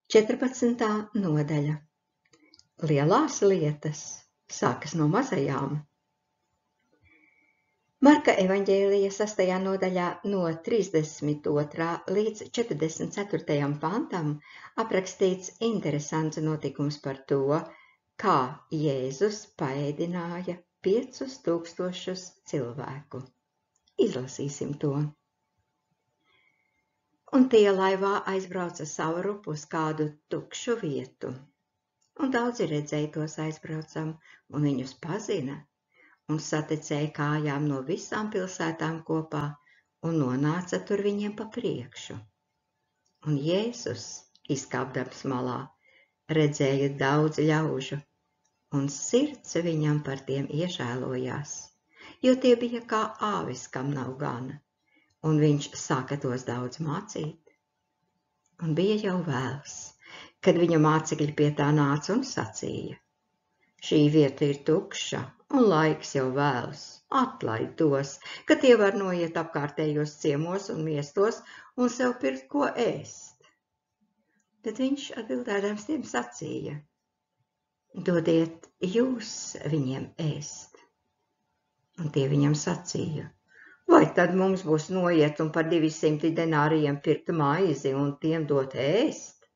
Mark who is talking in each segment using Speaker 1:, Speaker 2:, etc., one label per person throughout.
Speaker 1: 14. nodaļa. Lielās lietas sākas no mazajām. Marka evaņģēlija 6. nodaļā no 32. līdz 44. pantam aprakstīts interesants notikums par to, kā Jēzus paēdināja 5000 cilvēku. Izlasīsim to. Un tie laivā aizbrauca savu rupu uz kādu tukšu vietu. Un daudzi redzēja tos aizbraucam, un viņus pazina, un saticēja kājām no visām pilsētām kopā, un nonāca tur viņiem pa priekšu. Un Jēzus, izkāpdams malā, redzēja daudz ļaužu, un sirds viņam par tiem iežēlojās, jo tie bija kā āvis, kam nav gana. Un viņš sāka tos daudz mācīt. Un bija jau vēls, kad viņa mācekļi pie tā nāca un sacīja: šī vieta ir tukša, un laiks jau vēls, atlaid tos, ka tie var noiet apkārtējos ciemos un miestos un sev pirkt ko ēst. Tad viņš atbildēdams tiem sacīja: dodiet jūs viņiem ēst. Un tie viņam sacīja: vai tad mums būs noiet un par 200 denārijiem pirkt maizi un tiem dot ēst?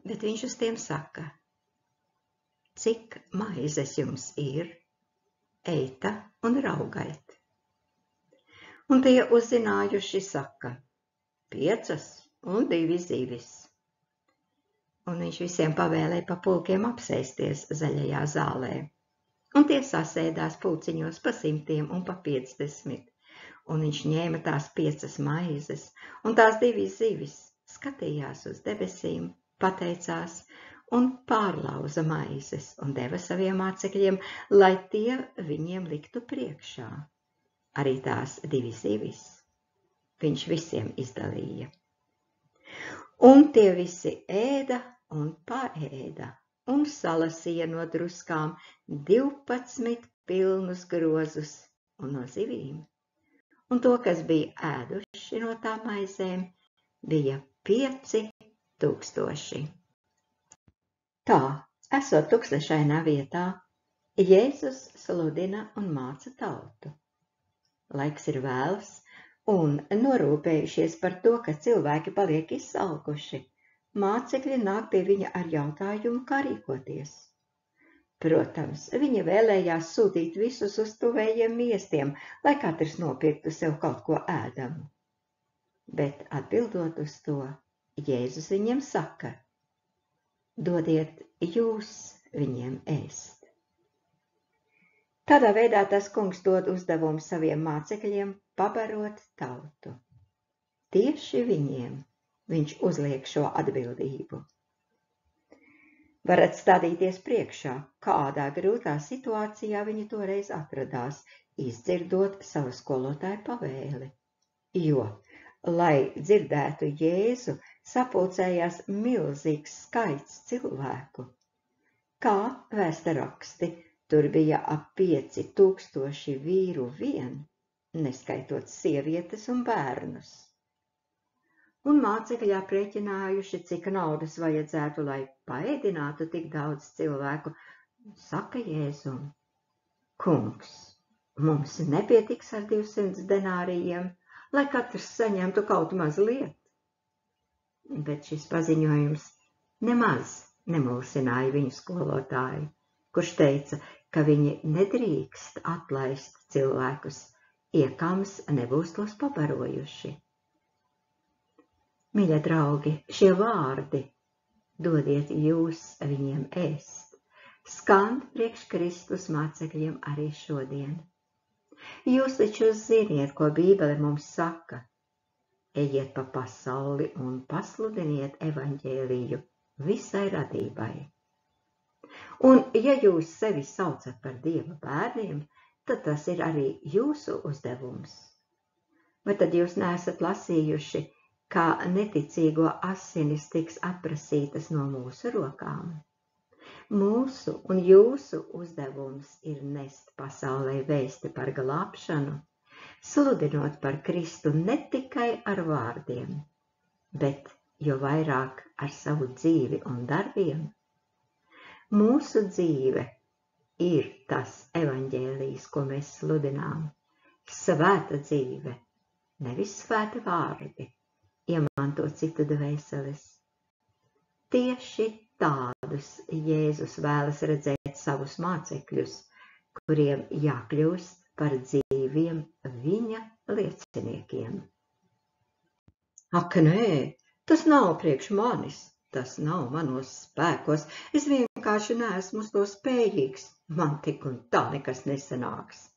Speaker 1: Bet viņš uz tiem saka: cik maizes jums ir? Eita un raugait. Un tie uzzinājuši saka: 5 un 2 zivis. Un viņš visiem pavēlēja pa pulkiem apsēsties zaļajā zālē. Un tie sasēdās pulciņos pa 100 un pa 50. Un viņš ņēma tās 5 maizes un tās 2 zivis, skatījās uz debesīm, pateicās un pārlauza maizes un deva saviem mācekļiem, lai tie viņiem liktu priekšā. Arī tās 2 zivis viņš visiem izdalīja. Un tie visi ēda un paēda un salasīja no druskām 12 pilnus grozus un no zivīm. Un to, kas bija ēduši no tām maizēm, bija 5000. Tā, esot tukšlešainā vietā, Jēzus sludina un māca tautu. Laiks ir vēls, un norūpējušies par to, ka cilvēki paliek izsalkuši, mācekļi nāk pie viņa ar jautājumu, kā rīkoties. Protams, viņa vēlējās sūtīt visus uz tuvējiem miestiem, lai katrs nopirktu sev kaut ko ēdamu. Bet atbildot uz to, Jēzus viņiem saka: dodiet jūs viņiem ēst. Tādā veidā tas kungs dod uzdevumu saviem mācekļiem pabarot tautu. Tieši viņiem viņš uzliek šo atbildību. Varat stādīties priekšā, kādā grūtā situācijā viņi toreiz atradās, izdzirdot savu skolotāju pavēli. Jo, lai dzirdētu Jēzu, sapulcējās milzīgs skaits cilvēku. Kā vēsta raksti, tur bija ap 5000 vīru vien, neskaitot sievietes un bērnus. Un mācekļi aprēķinājuši, cik naudas vajadzētu, lai paēdinātu tik daudz cilvēku, saka Jēzum: kungs, mums nepietiks ar 200 denārijiem, lai katrs saņemtu kaut mazliet. Bet šis paziņojums nemaz nemulsināja viņu skolotāju, kurš teica, ka viņi nedrīkst atlaist cilvēkus, iekams nebūs tos pabarojuši. Mīļie draugi, šie vārdi, dodiet jūs viņiem ēst, skan priekš Kristus mācekļiem arī šodien. Jūs taču ziniet, ko Bībele mums saka: ejiet pa pasauli un pasludiniet evaņģēliju visai radībai. Un ja jūs sevi saucat par Dieva bērniem, tad tas ir arī jūsu uzdevums. Vai tad jūs neesat lasījuši, kā neticīgo asinis tiks atprasītas no mūsu rokām? Mūsu un jūsu uzdevums ir nest pasaulē vēsti par glābšanu, sludinot par Kristu ne tikai ar vārdiem, bet jo vairāk ar savu dzīvi un darbiem. Mūsu dzīve ir tas evaņģēlijs, ko mēs sludinām. Svēta dzīve, nevis svēti vārdi, iemanto citu dvēseles. Tieši tādus Jēzus vēlas redzēt savus mācekļus, kuriem jākļūst par dzīviem viņa lieciniekiem. Ak, nē, tas nav priekš manis, tas nav manos spēkos, es vienkārši neesmu uz to spējīgs, man tik un tā nekas nesanāks.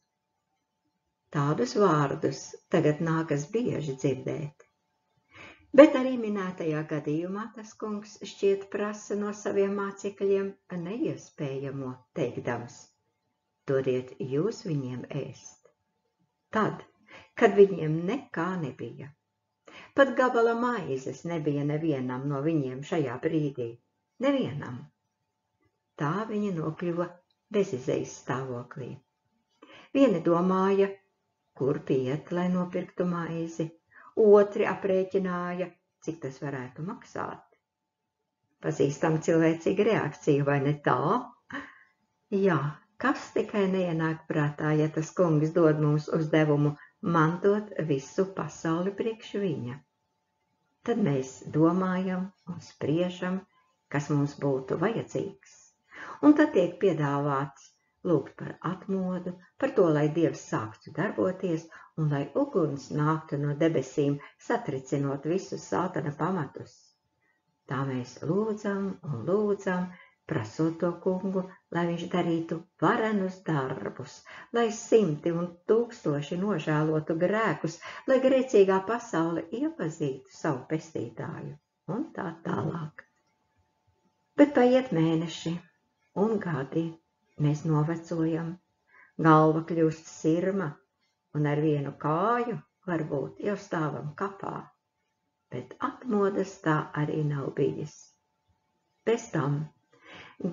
Speaker 1: Tādus vārdus tagad nākas bieži dzirdēt. Bet arī minētajā gadījumā tas kungs šķiet prasa no saviem mācekļiem neiespējamo, teikdams: dodiet jūs viņiem ēst. Tad, kad viņiem nekā nebija, pat gabala maizes nebija nevienam no viņiem šajā brīdī, nevienam. Tā viņi nokļuva bezizejas stāvoklī. Vieni domāja, kur iet, lai nopirktu maizi, otri aprēķināja, cik tas varētu maksāt. Pazīstama cilvēcīga reakcija, vai ne tā? Jā, kas tikai neienāk prātā, ja tas kungs dod mums uzdevumu mantot visu pasauli priekš viņa. Tad mēs domājam un spriežam, kas mums būtu vajadzīgs. Un tad tiek piedāvāts lūgt par atmodu, par to, lai Dievs sāktu darboties un lai uguns nāktu no debesīm, satricinot visus sātana pamatus. Tā mēs lūdzam un lūdzam, prasot to kungu, lai viņš darītu varenus darbus, lai simti un tūkstoši nožēlotu grēkus, lai grēcīgā pasaule iepazītu savu pestītāju un tā tālāk. Bet paiet mēneši un gadi, mēs novecojam, galva kļūst sirma un ar vienu kāju varbūt jau stāvam kapā, bet atmodas tā arī nav bijis. Bez tam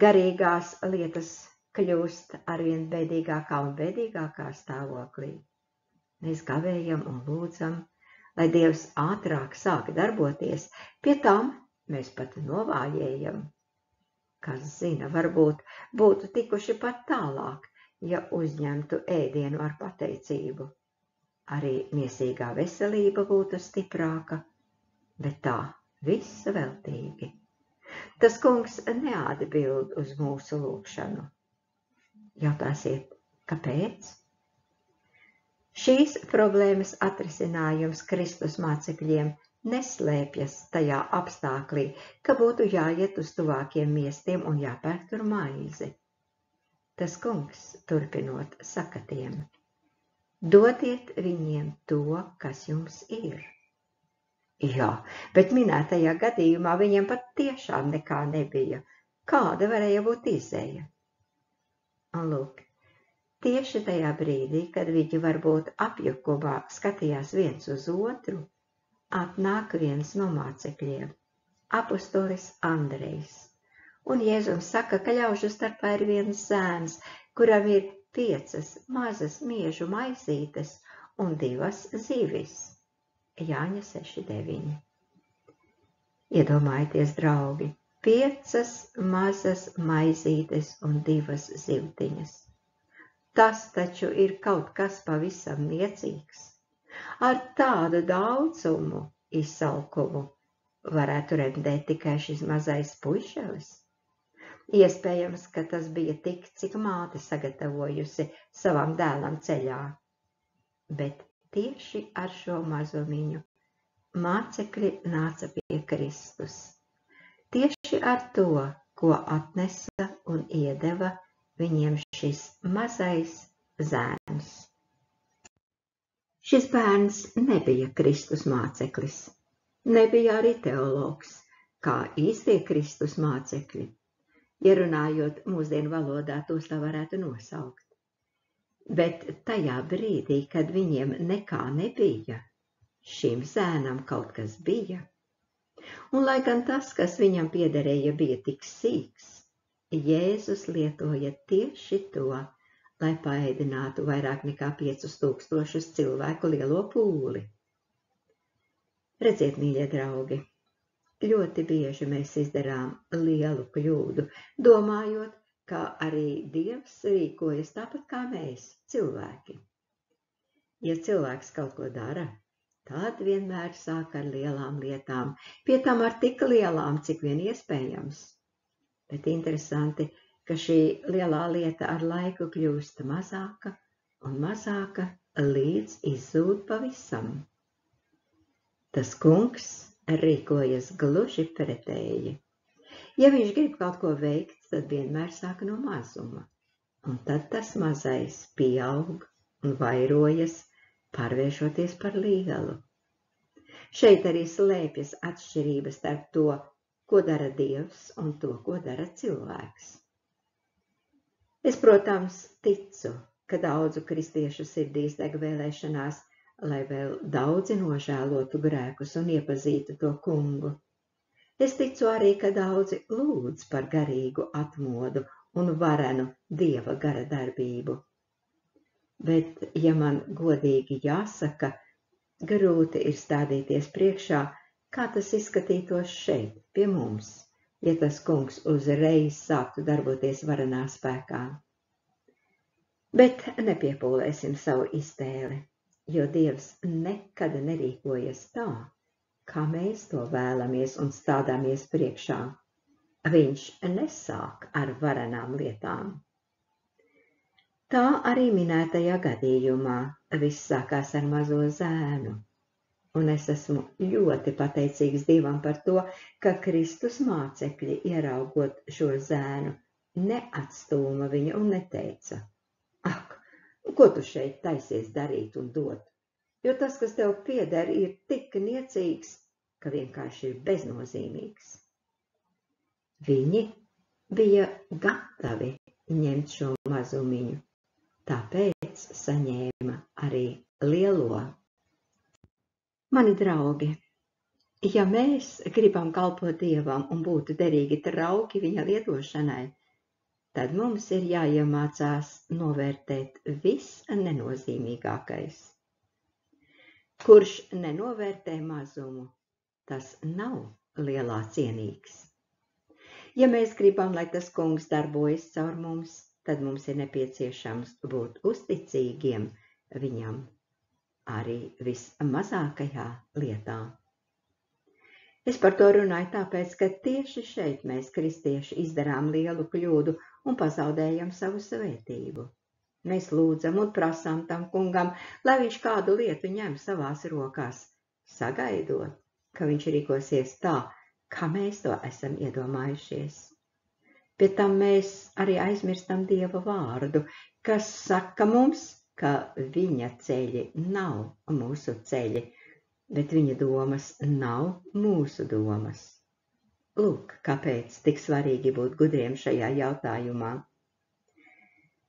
Speaker 1: garīgās lietas kļūst arvien bēdīgākā un bēdīgākā stāvoklī. Mēs gavējam un lūdzam, lai Dievs ātrāk sāk darboties, pie tam mēs pat novājējam. Kas zina, varbūt būtu tikuši pat tālāk, ja uzņemtu ēdienu ar pateicību. Arī miesīgā veselība būtu stiprāka, bet tā visa veltīgi. Tas kungs neatbild uz mūsu lūgšanu. Jautāsiet, kāpēc? Šīs problēmas atrisinājums Kristus mācekļiem neslēpjas tajā apstāklī, ka būtu jāiet uz tuvākiem miestiem un jāpērk tur maizi. Tas kungs, turpinot, saka tiem: dodiet viņiem to, kas jums ir. Jā, bet minētajā gadījumā viņiem pat tiešām nekā nebija. Kāda varēja būt izēja? Un lūk, tieši tajā brīdī, kad viņi varbūt apjukumā skatījās viens uz otru, atnāk viens no mācekļiem, apostolis Andrejs. Un Jēzus saka, ka ļaužu starpā ir viens zēns, kuram ir 5 mazas miežu maizītes un 2 zivis. Jāņa 6:9. Iedomājieties, draugi, 5 mazas maizītes un 2 zivtiņas. Tas taču ir kaut kas pavisam niecīgs. Ar tādu daudzumu izsalkumu varētu rendēt tikai šis mazais puišelis. Iespējams, ka tas bija tik, cik māte sagatavojusi savam dēlam ceļā. Bet tieši ar šo mazumiņu mācekļi nāca pie Kristus. Tieši ar to, ko atnesa un iedeva viņiem šis mazais zēns. Šis bērns nebija Kristus māceklis, nebija arī teologs, kā īstie Kristus mācekļi. Ja runājot mūsdienu valodā, tos tā varētu nosaukt. Bet tajā brīdī, kad viņiem nekā nebija, šim zēnam kaut kas bija. Un lai gan tas, kas viņam piederēja, bija tik sīks, Jēzus lietoja tieši to, lai paēdinātu vairāk nekā 5000 cilvēku lielo pūli. Redziet, mīļie draugi, Ļoti bieži mēs izdarām lielu kļūdu, domājot, ka arī Dievs rīkojas tāpat kā mēs, cilvēki. Ja cilvēks kaut ko dara, tad vienmēr sāk ar lielām lietām, pie tam ar tik lielām, cik vien iespējams. Bet interesanti, ka šī lielā lieta ar laiku kļūst mazāka un mazāka, līdz izzūd pavisam. Tas kungs rīkojas gluži pretēji. Ja viņš grib kaut ko veikt, tad vienmēr sāka no mazuma, un tad tas mazais pieaug un vairojas, pārvēršoties par lielu. Šeit arī slēpjas atšķirības starp to, ko dara Dievs, un to, ko dara cilvēks. Es, protams, ticu, ka daudzu kristiešu sirdīs deg vēlēšanās, lai vēl daudzi nožēlotu grēkus un iepazītu to kungu. Es ticu arī, ka daudzi lūdz par garīgu atmodu un varenu Dieva gara darbību. Bet, ja man godīgi jāsaka, grūti ir stādīties priekšā, kā tas izskatītos šeit, pie mums, ja tas kungs uzreiz sāktu darboties varenā spēkā. Bet nepiepūlēsim savu iztēli, jo Dievs nekad nerīkojas tā, kā mēs to vēlamies un stādāmies priekšā. Viņš nesāk ar varenām lietām. Tā arī minētajā gadījumā viss sākās ar mazo zēnu, un es esmu ļoti pateicīgs Dievam par to, ka Kristus mācekļi, ieraugot šo zēnu, neatstūma viņu un neteica: ak, ko tu šeit taisies darīt un dot, jo tas, kas tev pieder, ir tik niecīgs, ka vienkārši ir beznozīmīgs. Viņi bija gatavi ņemt šo mazumiņu, tāpēc saņēma arī lielo. Mani draugi, ja mēs gribam kalpot Dievam un būt derīgi trauki viņa lietošanai, tad mums ir jāiemācās novērtēt viss nenozīmīgākais. Kurš nenovērtē mazumu, tas nav lielā cienīgs. Ja mēs gribam, lai tas kungs darbojas caur mums, tad mums ir nepieciešams būt uzticīgiem viņam arī vismazākajā lietā. Es par to runāju tāpēc, ka tieši šeit mēs, kristieši, izdarām lielu kļūdu un pazaudējam savu svētību. Mēs lūdzam un prasām tam kungam, lai viņš kādu lietu ņem savās rokās, sagaidot, ka viņš rīkosies tā, kā mēs to esam iedomājušies. Pie tam mēs arī aizmirstam Dieva vārdu, kas saka mums, ka viņa ceļi nav mūsu ceļi, bet viņa domas nav mūsu domas. Lūk, kāpēc tik svarīgi būt gudriem šajā jautājumā.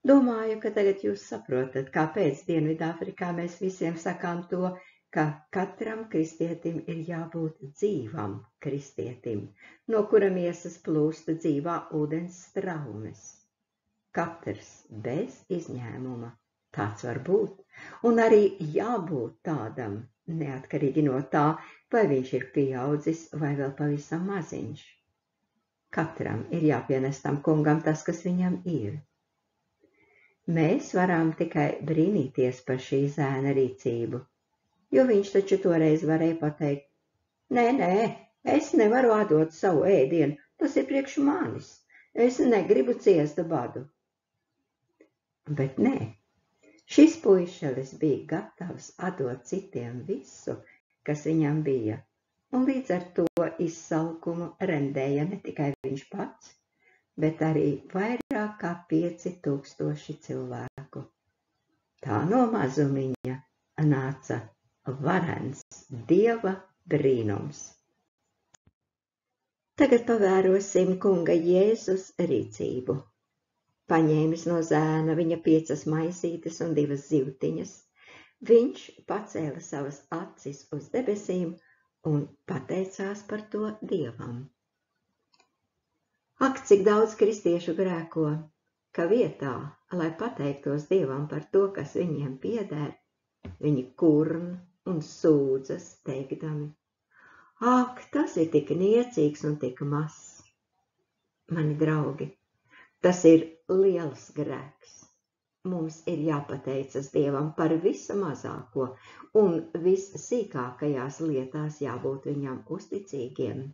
Speaker 1: Domāju, ka tagad jūs saprotat, kāpēc Dienvidāfrikā mēs visiem sakām to, ka katram kristietim ir jābūt dzīvam kristietim, no kura miesas plūst dzīvā ūdens straumes. Katrs bez izņēmuma tāds var būt, un arī jābūt tādam, neatkarīgi no tā, vai viņš ir pieaudzis vai vēl pavisam maziņš. Katram ir jāpienes tam kungam tas, kas viņam ir. Mēs varam tikai brīnīties par šī zēna rīcību, jo viņš taču toreiz varēja pateikt: nē, es nevaru atdot savu ēdienu, tas ir priekš manis, es negribu ciest badu. Bet nē, šis puišelis bija gatavs atdot citiem visu, kas viņam bija, un līdz ar to izsalkumu rendēja ne tikai viņš pats, bet arī vairāk kā 5000 cilvēku. Tā no mazumiņa nāca varens Dieva brīnums. Tagad pavērosim kunga Jēzus rīcību. Paņēmis no zēna viņa 5 maizītes un 2 zivtiņas, viņš pacēla savas acis uz debesīm un pateicās par to Dievam. Ak, cik daudz kristiešu grēko, ka vietā, lai pateiktos Dievam par to, kas viņiem pieder, viņi kurn un sūdzas teikdami: Ak, tas ir tik niecīgs un tik mazs. Mani draugi, tas ir liels grēks. Mums ir jāpateicas Dievam par visu mazāko un vissīkākajās lietās jābūt viņam uzticīgiem.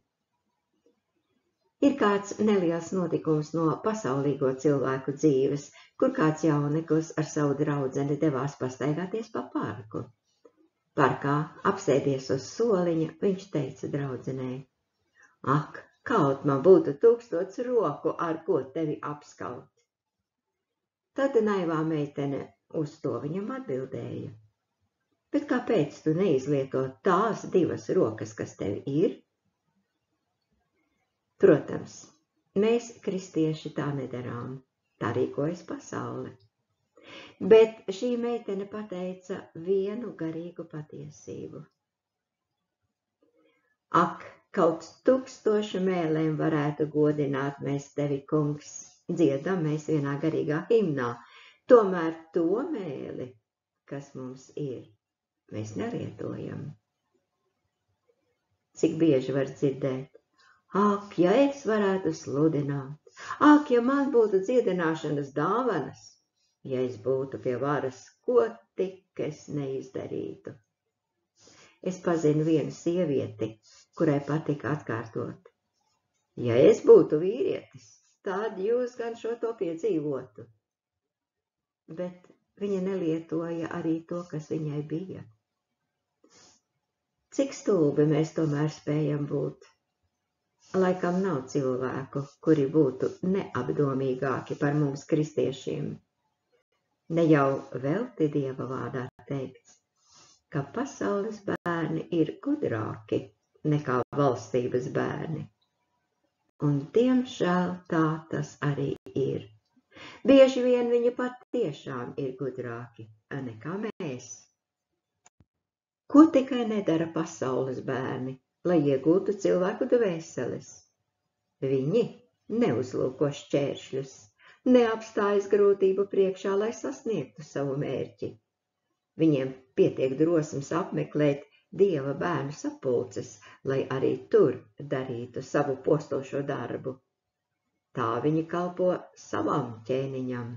Speaker 1: Ir kāds neliels notikums no pasaulīgo cilvēku dzīves, kur kāds jauneklis ar savu draudzeni devās pastaigāties pa parku. Parkā, apsēdies uz soliņa, viņš teica draudzenei: Ak, kaut man būtu 1000 roku, ar ko tevi apskaut. Tad naivā meitene uz to viņam atbildēja: Bet kāpēc tu neizlieto tās 2 rokas, kas tev ir? Protams, mēs kristieši tā nedarām, tā rīkojas pasaule. Bet šī meitene pateica vienu garīgu patiesību. Ak, kaut 1000 mēlēm varētu godināt mēs tevi, kungs, dziedam mēs vienā garīgā himnā, tomēr to mēli, kas mums ir, mēs nelietojam. Cik bieži var dzirdēt: Ak, ja es varētu sludināt, ak, ja man būtu dziedināšanas dāvanas, ja es būtu pie varas, ko tik es neizdarītu. Es pazinu vienu sievieti, kurai patika atkārtot: Ja es būtu vīrietis, tad jūs gan šo to piedzīvotu. Bet viņa nelietoja arī to, kas viņai bija. Cik stulbi mēs tomēr spējam būt? Laikam nav cilvēku, kuri būtu neapdomīgāki par mums kristiešiem. Ne jau velti Dieva vārdā teikts, ka pasaules bērni ir gudrāki nekā valstības bērni. Un diemžēl tā tas arī ir. Bieži vien viņi patiešām ir gudrāki nekā mēs. Ko tikai nedara pasaules bērni, lai iegūtu cilvēku dvēseles? Viņi neuzlūko šķēršļus, neapstājas grūtību priekšā, lai sasniegtu savu mērķi. Viņiem pietiek drosmes apmeklēt Dieva bērnu sapulces, lai arī tur darītu savu postošo darbu. Tā viņi kalpo savam ķēniņam.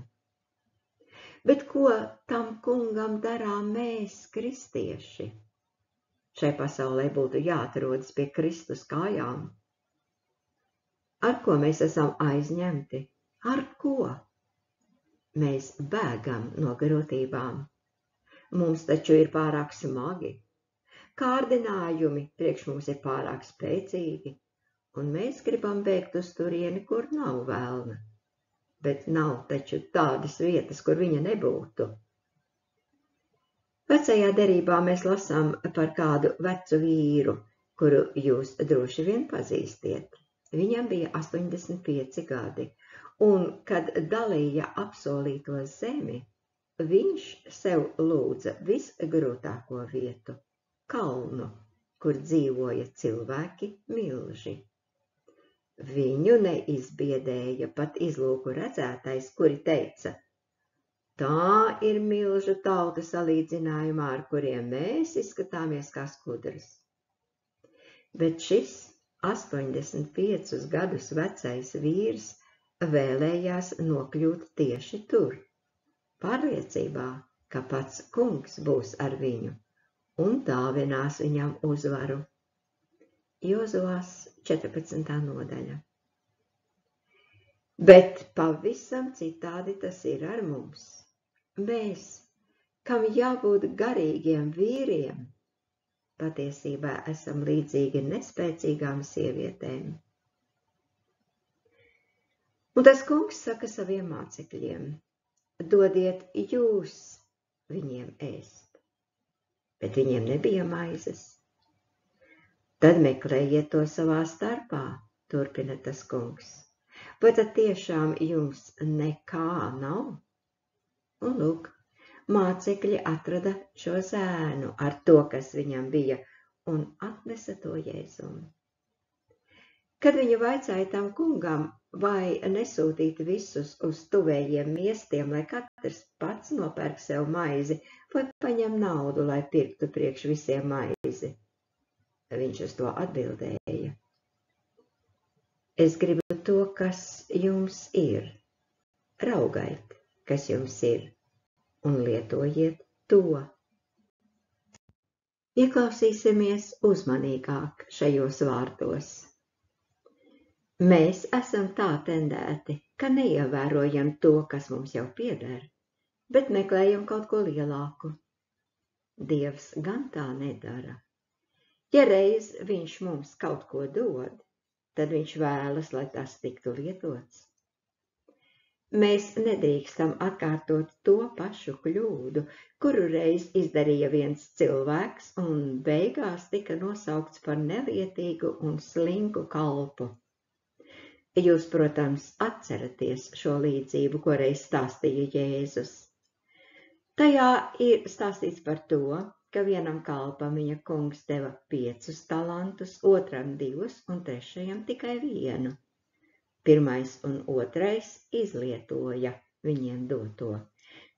Speaker 1: Bet ko tam kungam darām mēs, kristieši? Šai pasaulē būtu jāatrodas pie Kristus kājām. Ar ko mēs esam aizņemti? Ar ko? Mēs bēgam no grūtībām. Mums taču ir pārāk smagi. Kārdinājumi priekš mums ir pārāk spēcīgi, un mēs gribam bēgt uz turieni, kur nav velna. Bet nav taču tādas vietas, kur viņa nebūtu. Vecajā derībā mēs lasām par kādu vecu vīru, kuru jūs droši vien pazīstiet. Viņam bija 85 gadi, un, kad dalīja apsolīto zemi, viņš sev lūdza visgrūtāko vietu – kalnu, kur dzīvoja cilvēki milži. Viņu neizbiedēja pat izlūku redzētais, kuri teica: Tā ir milžu tauta salīdzinājumā, ar kuriem mēs izskatāmies kā skudras. Bet šis 85 gadus vecais vīrs vēlējās nokļūt tieši tur, pārliecībā, ka pats kungs būs ar viņu un dāvinās viņam uzvaru. Jozuvas 14. nodaļa. Bet pavisam citādi tas ir ar mums. Mēs, kam jābūt garīgiem vīriem, patiesībā esam līdzīgi nespēcīgām sievietēm. Un tas kungs saka saviem mācekļiem: Dodiet jūs viņiem ēst. Bet viņiem nebija maizes. Tad meklējiet to savā starpā, turpina tas kungs. Vai tad tiešām jums nekā nav? Un lūk, mācekļi atrada šo zēnu ar to, kas viņam bija, un atnesa to Jēzum. Kad viņi vaicāja tam kungam, vai nesūtīt visus uz tuvējiem miestiem, lai katrs pats nopērk sev maizi, vai paņem naudu, lai pirktu priekš visiem maizi, viņš uz to atbildēja: Es gribu to, kas jums ir. Raugaiet, kas jums ir, un lietojiet to. Ieklausīsimies uzmanīgāk šajos vārdos. Mēs esam tā tendēti, ka neievērojam to, kas mums jau pieder, bet meklējam kaut ko lielāku. Dievs gan tā nedara. Ja reiz viņš mums kaut ko dod, tad viņš vēlas, lai tas tiktu lietots. Mēs nedrīkstam atkārtot to pašu kļūdu, kuru reiz izdarīja viens cilvēks un beigās tika nosaukts par nelietīgu un slinku kalpu. Jūs, protams, atceraties šo līdzību, ko reiz stāstīja Jēzus. Tajā ir stāstīts par to, ka vienam kalpam viņa kungs deva 5 talantus, otram 2 un trešajam tikai 1. Pirmais un otrais izlietoja viņiem doto,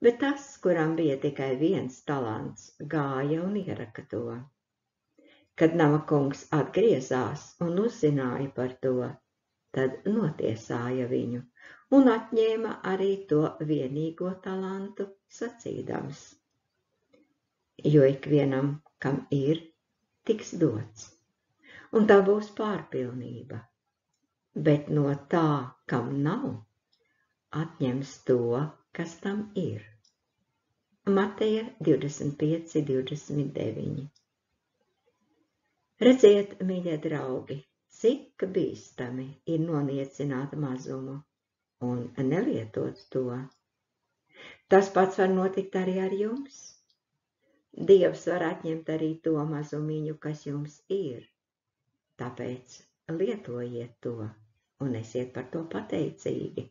Speaker 1: bet tas, kuram bija tikai 1 talants, gāja un ieraka to. Kad nama kungs atgriezās un uzzināja par to, tad notiesāja viņu un atņēma arī to vienīgo talantu, sacīdams: Jo ikvienam, kam ir, tiks dots, un tā būs pārpilnība, bet no tā, kam nav, atņems to, kas tam ir. Mateja 25:29. Redziet, mīļie draugi, cik bīstami ir noniecināt mazumu un nelietot to. Tas pats var notikt arī ar jums. Dievs var atņemt arī to mazumiņu, kas jums ir. Tāpēc lietojiet to un esiet par to pateicīgi.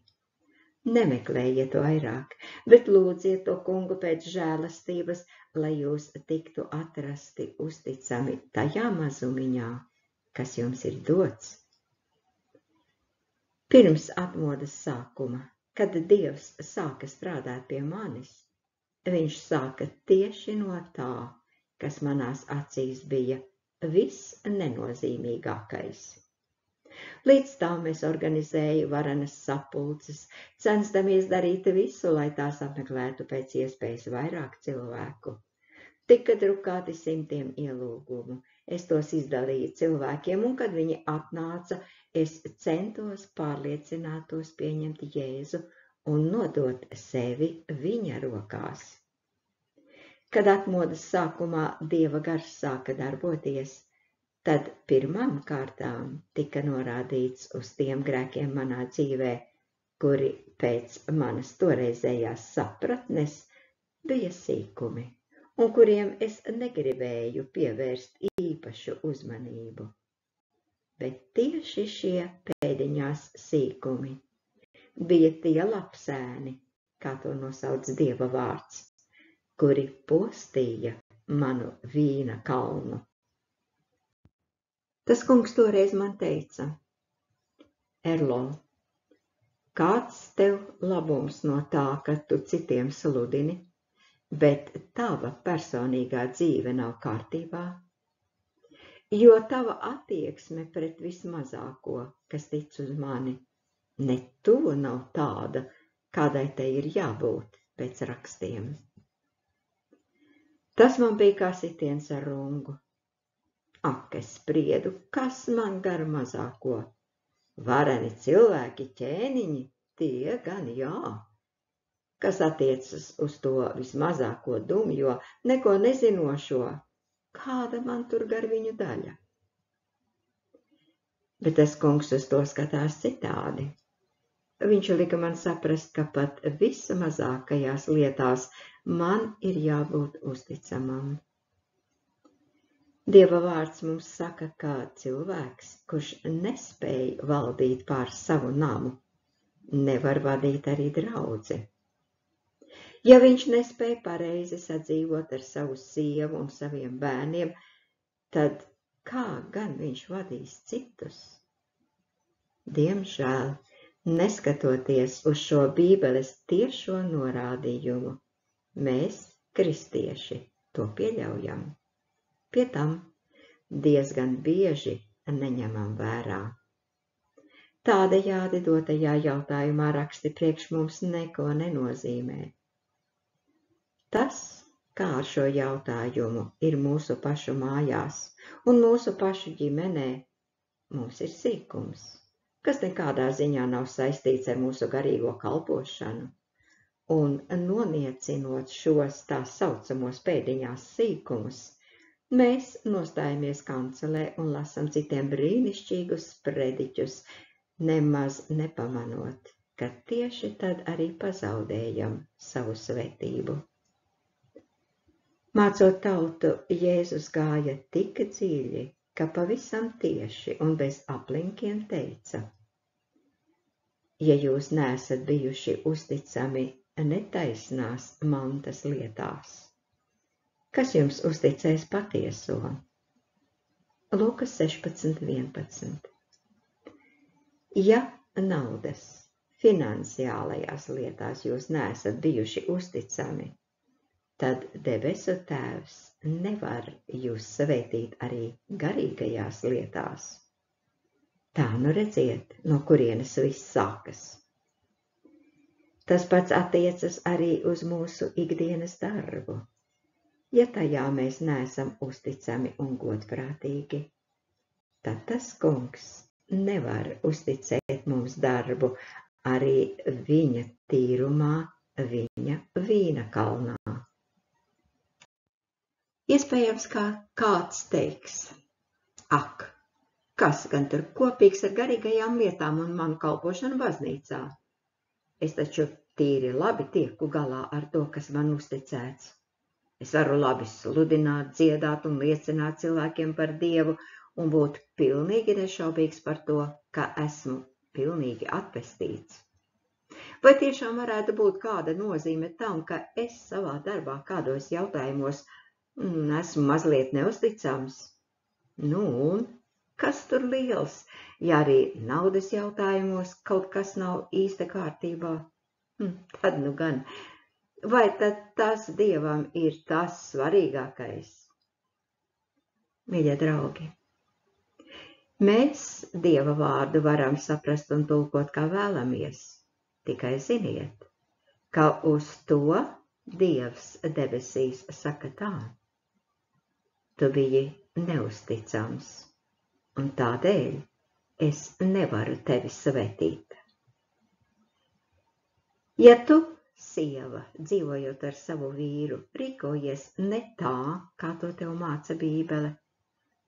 Speaker 1: Nemeklējiet vairāk, bet lūdziet to kungu pēc žēlastības, lai jūs tiktu atrasti uzticami tajā mazumiņā, kas jums ir dots. Pirms atmodas sākuma, kad Dievs sāka strādāt pie manis, viņš sāka tieši no tā, kas manās acīs bija viss nenozīmīgākais. Līdz tam es organizēju varenas sapulces, censdamies darīt visu, lai tās apmeklētu pēc iespējas vairāk cilvēku. Tika drukāti 100 ielūgumu, es tos izdalīju cilvēkiem, un kad viņi atnāca, es centos pārliecināt tos pieņemt Jēzu un nodot sevi viņa rokās. Kad atmodas sākumā Dieva gars sāka darboties, tad pirmām kārtām tika norādīts uz tiem grēkiem manā dzīvē, kuri pēc manas toreizējās sapratnes bija sīkumi, un kuriem es negribēju pievērst īpašu uzmanību. Bet tieši šie pēdiņās sīkumi bija tie lapsēni, kā to nosauc Dieva vārds, kuri postīja manu vīna kalnu. Tas kungs toreiz man teica: Erlo, kāds tev labums no tā, ka tu citiem sludini, bet tava personīgā dzīve nav kārtībā? Jo tava attieksme pret vismazāko, kas tic uz mani, ne tuvu nav tāda, kādai te ir jābūt pēc rakstiem. Tas man bija kā sitiens ar rungu. Ak, es spriedu, kas man gar mazāko. Vareni cilvēki, ķēniņi, tie gan jā. Kas attiecas uz to vismazāko dumjo, neko nezinošo, kāda man tur gar viņu daļa? Bet tas kungs uz to skatās citādi. Viņš lika man saprast, ka pat vismazākajās lietās man ir jābūt uzticamam. Dieva vārds mums saka, ka cilvēks, kurš nespēj valdīt pār savu namu, nevar vadīt arī draudzi. Ja viņš nespēj pareizi sadzīvot ar savu sievu un saviem bērniem, tad kā gan viņš vadīs citus? Diemžēl, neskatoties uz šo Bībeles tiešo norādījumu, mēs, kristieši, to pieļaujam. Pie tam diezgan bieži neņemam vērā. Tādējādi dotajā jautājumā raksti priekš mums neko nenozīmē. Tas, kā ar šo jautājumu ir mūsu pašu mājās un mūsu pašu ģimenē, mums ir sīkums, kas nekādā ziņā nav saistīts ar mūsu garīgo kalpošanu, un noniecinot šos tā saucamos pēdiņās sīkumus, mēs nostājamies kancelē un lasam citiem brīnišķīgus sprediķus, nemaz nepamanot, ka tieši tad arī pazaudējam savu svētību. Mācot tautu, Jēzus gāja tik dziļi, ka pavisam tieši un bez aplinkiem teica: ja jūs neesat bijuši uzticami netaisnās mantas lietās, kas jums uzticēs patieso? Lukas 16:11. Ja naudas, finansiālajās lietās jūs neesat bijuši uzticami, tad debesu Tēvs nevar jūs svētīt arī garīgajās lietās. Tā nu redziet, no kurienes viss sākas. Tas pats attiecas arī uz mūsu ikdienas darbu. Ja tajā mēs neesam uzticami un godprātīgi, tad tas kungs nevar uzticēt mums darbu arī viņa tīrumā, viņa vīna kalnā. Iespējams, kā kāds teiks: ak, kas gan tur kopīgs ar garīgajām lietām un manu kalpošanu baznīcā? Es taču tīri labi tieku galā ar to, kas man uzticēts. Es varu labi sludināt, dziedāt un liecināt cilvēkiem par Dievu un būt pilnīgi nešaubīgs par to, ka esmu pilnīgi atpestīts. Vai tiešām varētu būt kāda nozīme tam, ka es savā darbā kādos jautājumos esmu mazliet neusticams? Nu, un kas tur liels, ja arī naudas jautājumos kaut kas nav īsta kārtībā? Tad nu gan. Vai tad tas Dievam ir tas svarīgākais? Mīļie draugi, mēs Dieva vārdu varam saprast un tulkot, kā vēlamies. Tikai ziniet, ka uz to Dievs debesīs saka tā: tu biji neusticams, un tādēļ es nevaru tevi svētīt. Ja tu, sieva, dzīvojot ar savu vīru, rīkojies ne tā, kā to tev māca Bībele,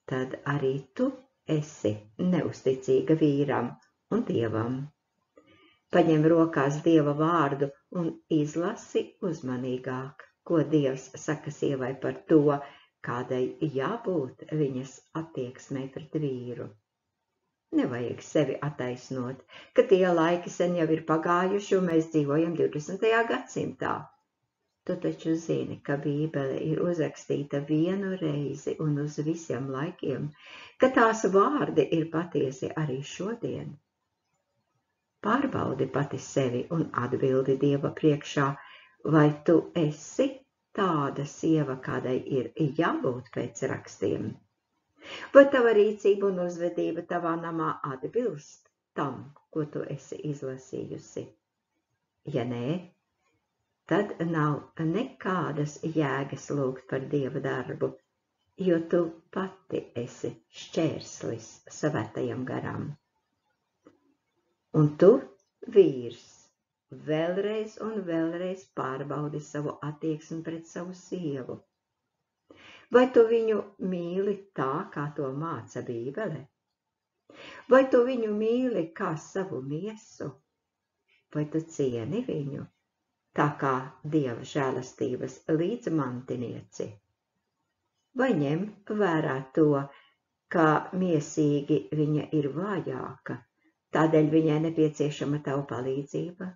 Speaker 1: tad arī tu esi neusticīga vīram un Dievam. Paņem rokās Dieva vārdu un izlasi uzmanīgāk, ko Dievs saka sievai par to, kādai jābūt viņas attieksmei pret vīru. Nevajag sevi attaisnot, ka tie laiki sen jau ir pagājuši un mēs dzīvojam 20. gadsimtā. Tu taču zini, ka Bībele ir uzrakstīta vienu reizi un uz visiem laikiem, ka tās vārdi ir patiesi arī šodien. Pārbaudi pati sevi un atbildi Dieva priekšā, vai tu esi tāda sieva, kādai ir jābūt pēc rakstiem? Vai tava rīcība un uzvedība tavā namā atbilst tam, ko tu esi izlasījusi? Ja nē, tad nav nekādas jēgas lūgt par Dieva darbu, jo tu pati esi šķērslis svētajam garam. Un tu, vīrs, vēlreiz un vēlreiz pārbaudi savu attieksmi pret savu sievu. Vai tu viņu mīli tā, kā to māca Bībele? Vai tu viņu mīli kā savu miesu? Vai tu cieni viņu tā kā Dieva žēlastības līdzmantinieci? Vai ņem vērā to, ka miesīgi viņa ir vājāka, tādēļ viņai nepieciešama tava palīdzība?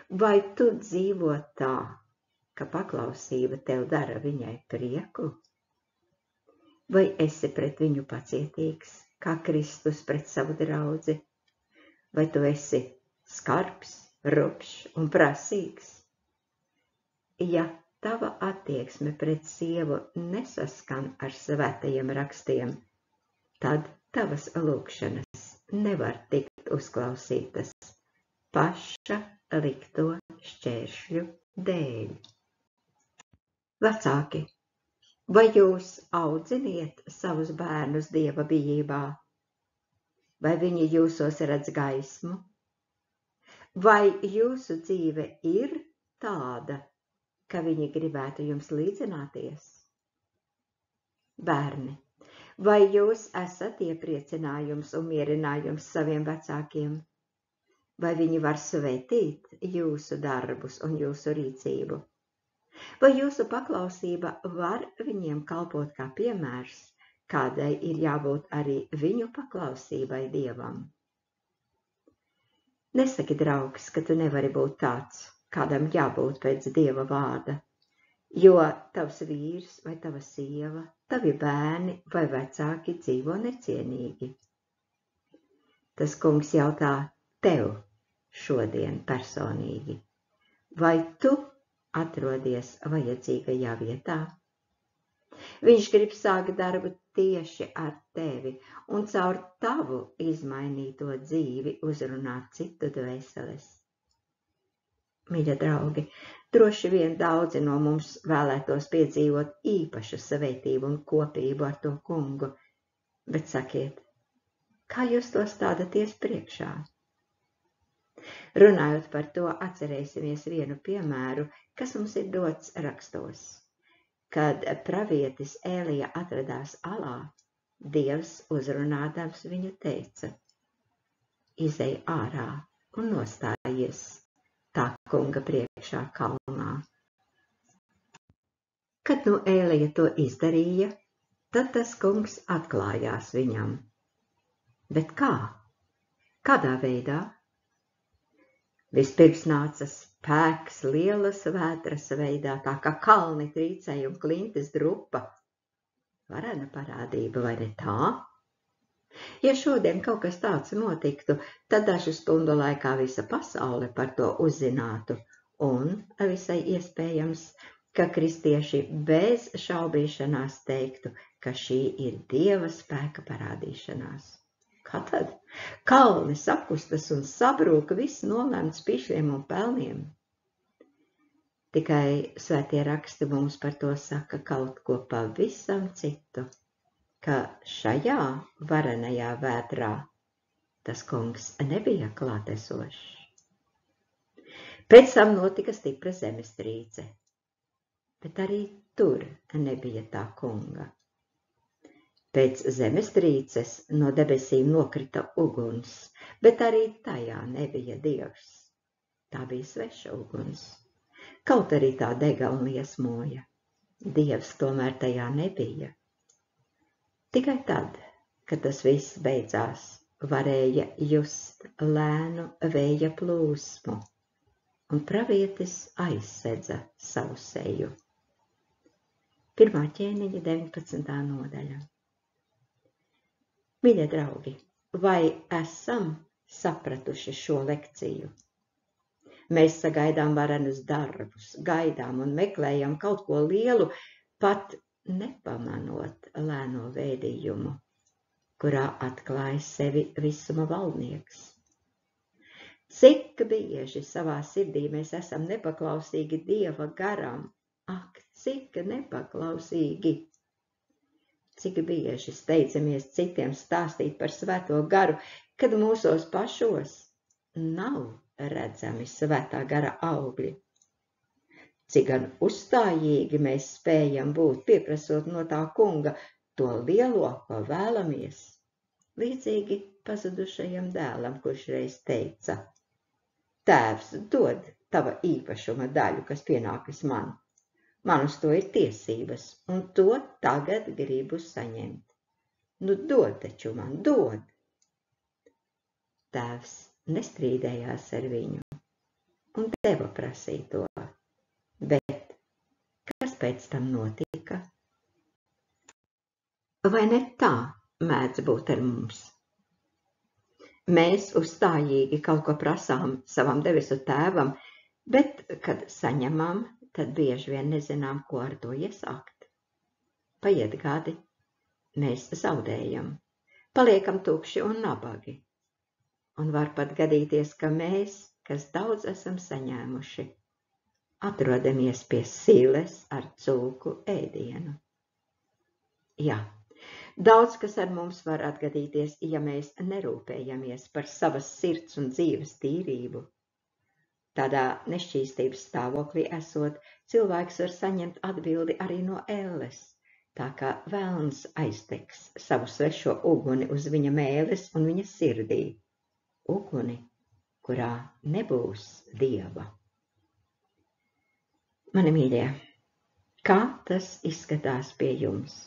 Speaker 1: Vai tu dzīvo tā, ka paklausība tev dara viņai prieku? Vai esi pret viņu pacietīgs, kā Kristus pret savu draudzi? Vai tu esi skarbs, rupšs un prasīgs? Ja tava attieksme pret sievu nesaskan ar svētajiem rakstiem, tad tavas lūgšanas nevar tikt uzklausītas paša likto šķēršļu dēļ. Vecāki, vai jūs audziniet savus bērnus Dieva bijībā? Vai viņi jūsos redz gaismu? Vai jūsu dzīve ir tāda, ka viņi gribētu jums līdzināties? Bērni, vai jūs esat iepriecinājums un mierinājums saviem vecākiem? Vai viņi var svētīt jūsu darbus un jūsu rīcību? Vai jūsu paklausība var viņiem kalpot kā piemērs, kādai ir jābūt arī viņu paklausībai Dievam? Nesaki, draugs, ka tu nevari būt tāds, kādam jābūt pēc Dieva vārda, jo tavs vīrs vai tava sieva, tavi bērni vai vecāki dzīvo necienīgi. Tas kungs jautā tev šodien personīgi, vai tu atrodies vajadzīgajā vietā? Viņš grib sākt darbu tieši ar tevi un caur tavu izmainīto dzīvi uzrunāt citu dvēseles. Mīļa draugi, droši vien daudzi no mums vēlētos piedzīvot īpašu svētību un kopību ar to kungu, bet sakiet, kā jūs to stādaties priekšā? Runājot par to, atcerēsimies vienu piemēru, kas mums ir dots rakstos. Kad pravietis Ēlija atradās alā, Dievs uzrunādams viņu teica: izej ārā un nostājies tā kunga priekšā kalnā. Kad nu Ēlija to izdarīja, tad tas kungs atklājās viņam. Bet kā? Kādā veidā? Vispirms nāca spēks lielas vētras veidā, tā kā kalni trīcēja un klintis drupa. Varena parādība, vai ne tā? Ja šodien kaut kas tāds notiktu, tad dažu stundu laikā visa pasaule par to uzzinātu, un visai iespējams, ka kristieši bez šaubīšanās teiktu, ka šī ir Dieva spēka parādīšanās. Kā tad? Kalni sakustas un sabrūka, viss nolemts pišļiem un pelniem. Tikai svētie raksti mums par to saka kaut ko pavisam citu, ka šajā varenajā vētrā tas kungs nebija klātesošs. Pēc tam notika stipra zemestrīce, bet arī tur nebija tā kunga. Pēc zemestrīces no debesīm nokrita uguns, bet arī tajā nebija Dievs. Tā bija sveša uguns. Kaut arī tā dega un liesmoja, Dievs tomēr tajā nebija. Tikai tad, kad tas viss beidzās, varēja just lēnu vēja plūsmu, un pravietis aizsedza savu seju. 1. ķēniņa 19. nodaļa. Mīļie draugi, vai esam sapratuši šo lekciju? Mēs sagaidām varenus darbus, gaidām un meklējam kaut ko lielu, pat nepamanot lēno vēdījumu, kurā atklājas sevi visuma valdnieks. Cik bieži savā sirdī mēs esam nepaklausīgi Dieva garam, ak, cik nepaklausīgi! Cik bieži steidzamies citiem stāstīt par svēto garu, kad mūsos pašos nav redzami svētā gara augļi. Cik gan uzstājīgi mēs spējam būt, pieprasot no tā kunga to lielo, ko vēlamies. Līdzīgi pazudušajam dēlam, kurš reiz teica: Tēvs, dod tava īpašuma daļu, kas pienākas man. Man uz to ir tiesības, un to tagad gribu saņemt. Nu, dod taču man, dod! Tēvs nestrīdējās ar viņu un deva prasīto, bet kas pēc tam notika? Vai ne tā mēdz būt ar mums? Mēs uzstājīgi kaut ko prasām savam debesu tēvam, bet, kad saņemam, tad bieži vien nezinām, ko ar to iesākt. Paiet gadi, mēs zaudējam, paliekam tukši un nabagi. Un var pat gadīties, ka mēs, kas daudz esam saņēmuši, atrodamies pie siles ar cūku ēdienu. Jā, daudz kas ar mums var atgadīties, ja mēs nerūpējamies par savas sirds un dzīves tīrību. Tādā nešķīstības stāvoklī esot, cilvēks var saņemt atbildi arī no elles, tā kā velns aiztegs savu svešo uguni uz viņa mēles un viņa sirdī, uguni, kurā nebūs Dieva. Mani mīļie, kā tas izskatās pie jums?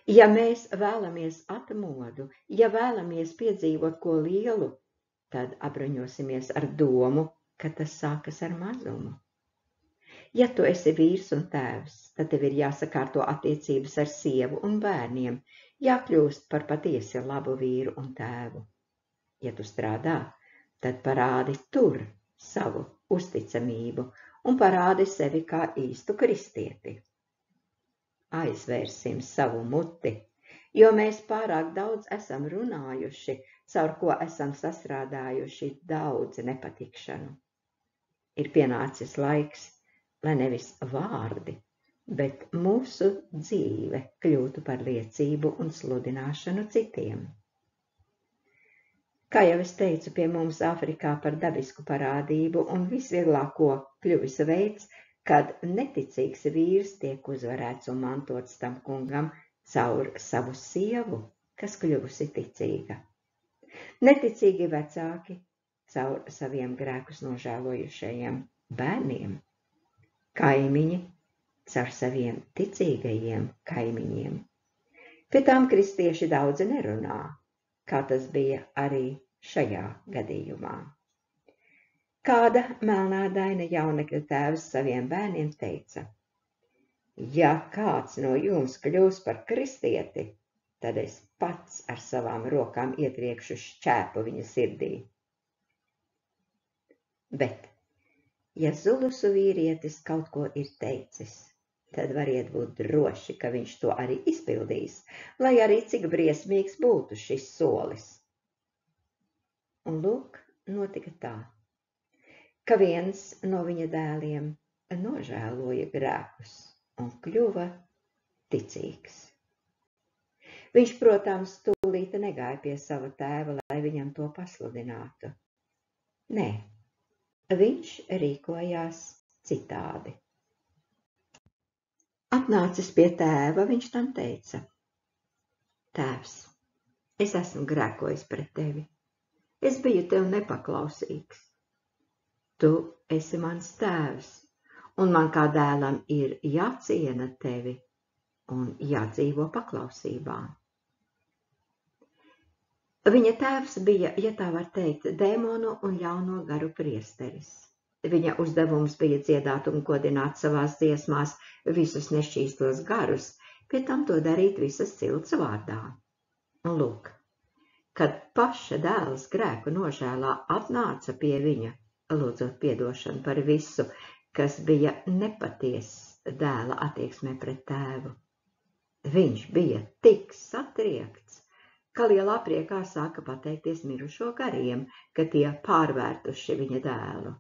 Speaker 1: Ja mēs vēlamies atmodu, ja vēlamies piedzīvot ko lielu, tad apbruņosimies ar domu, ka tas sākas ar mazumu. Ja tu esi vīrs un tēvs, tad tev ir jāsakārto attiecības ar sievu un bērniem, jākļūst par patiesi labu vīru un tēvu. Ja tu strādā, tad parādi tur savu uzticamību un parādi sevi kā īstu kristieti. Aizvērsim savu muti, jo mēs pārāk daudz esam runājuši, caur ko esam sastrādājuši daudz nepatikšanu. Ir pienācis laiks, lai nevis vārdi, bet mūsu dzīve kļūtu par liecību un sludināšanu citiem. Kā jau es teicu, pie mums Āfrikā par dabisku parādību un visvieglāko kļuvis veids, kad neticīgs vīrs tiek uzvarēts un mantots tam kungam caur savu sievu, kas kļuvusi ticīga. Neticīgi vecāki caur saviem grēkus nožēlojušajiem bērniem, kaimiņi caur saviem ticīgajiem kaimiņiem. Pie tām kristieši daudzi nerunā, kā tas bija arī šajā gadījumā. Kāda melnādaina jaunekļa tēvs saviem bērniem teica: ja kāds no jums kļūs par kristieti, tad es pats ar savām rokām ietriekšu šķēpu viņa sirdī. Bet, ja zulusu vīrietis kaut ko ir teicis, tad variet būt droši, ka viņš to arī izpildīs, lai arī cik briesmīgs būtu šis solis. Un lūk, notika tā, ka viens no viņa dēliem nožēloja grēkus un kļuva ticīgs. Viņš, protams, tūlīt negāja pie sava tēva, lai viņam to pasludinātu. Nē, viņš rīkojās citādi. Atnācis pie tēva, viņš tam teica: Tēvs, es esmu grēkojis pret tevi. Es biju tev nepaklausīgs. Tu esi mans tēvs, un man kā dēlam ir jāciena tevi un jādzīvo paklausībā. Viņa tēvs bija, ja tā var teikt, dēmonu un ļauno garu priesteris. Viņa uzdevums bija dziedāt un godināt savās dziesmās visus nešķīstos garus, pie tam to darīt visas cilts vārdā. Un lūk, kad paša dēls grēku nožēlā atnāca pie viņa, lūdzot piedošanu par visu, kas bija nepatiess dēla attieksmē pret tēvu. Viņš bija tik satriekts, ka lielā priekā sāka pateikties mirušo gariem, ka tie pārvērtuši viņa dēlu.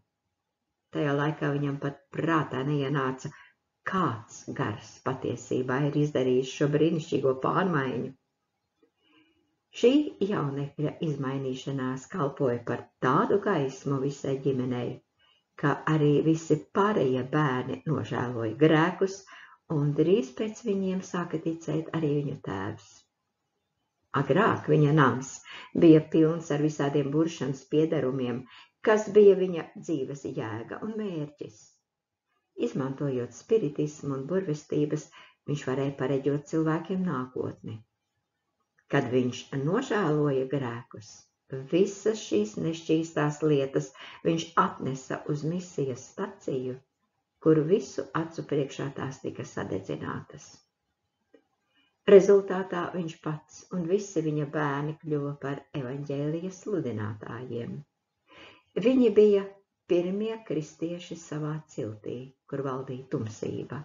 Speaker 1: Tajā laikā viņam pat prātā neienāca, kāds gars patiesībā ir izdarījis šo brīnišķīgo pārmaiņu. Šī jaunekļa izmainīšanās kalpoja par tādu gaismu visai ģimenei, ka arī visi pārējie bērni nožēloja grēkus, un drīz pēc viņiem sāka ticēt arī viņu tēvs. Agrāk viņa nams bija pilns ar visādiem buršanas piederumiem, kas bija viņa dzīves jēga un mērķis. Izmantojot spiritismu un burvestības, viņš varēja pareģot cilvēkiem nākotni. Kad viņš nožēloja grēkus, visas šīs nešķīstās lietas viņš atnesa uz misijas staciju, kuru visu acu priekšā tās tika sadedzinātas. Rezultātā viņš pats un visi viņa bērni kļuva par evaņģēlija sludinātājiem. Viņi bija pirmie kristieši savā ciltī, kur valdīja tumsība.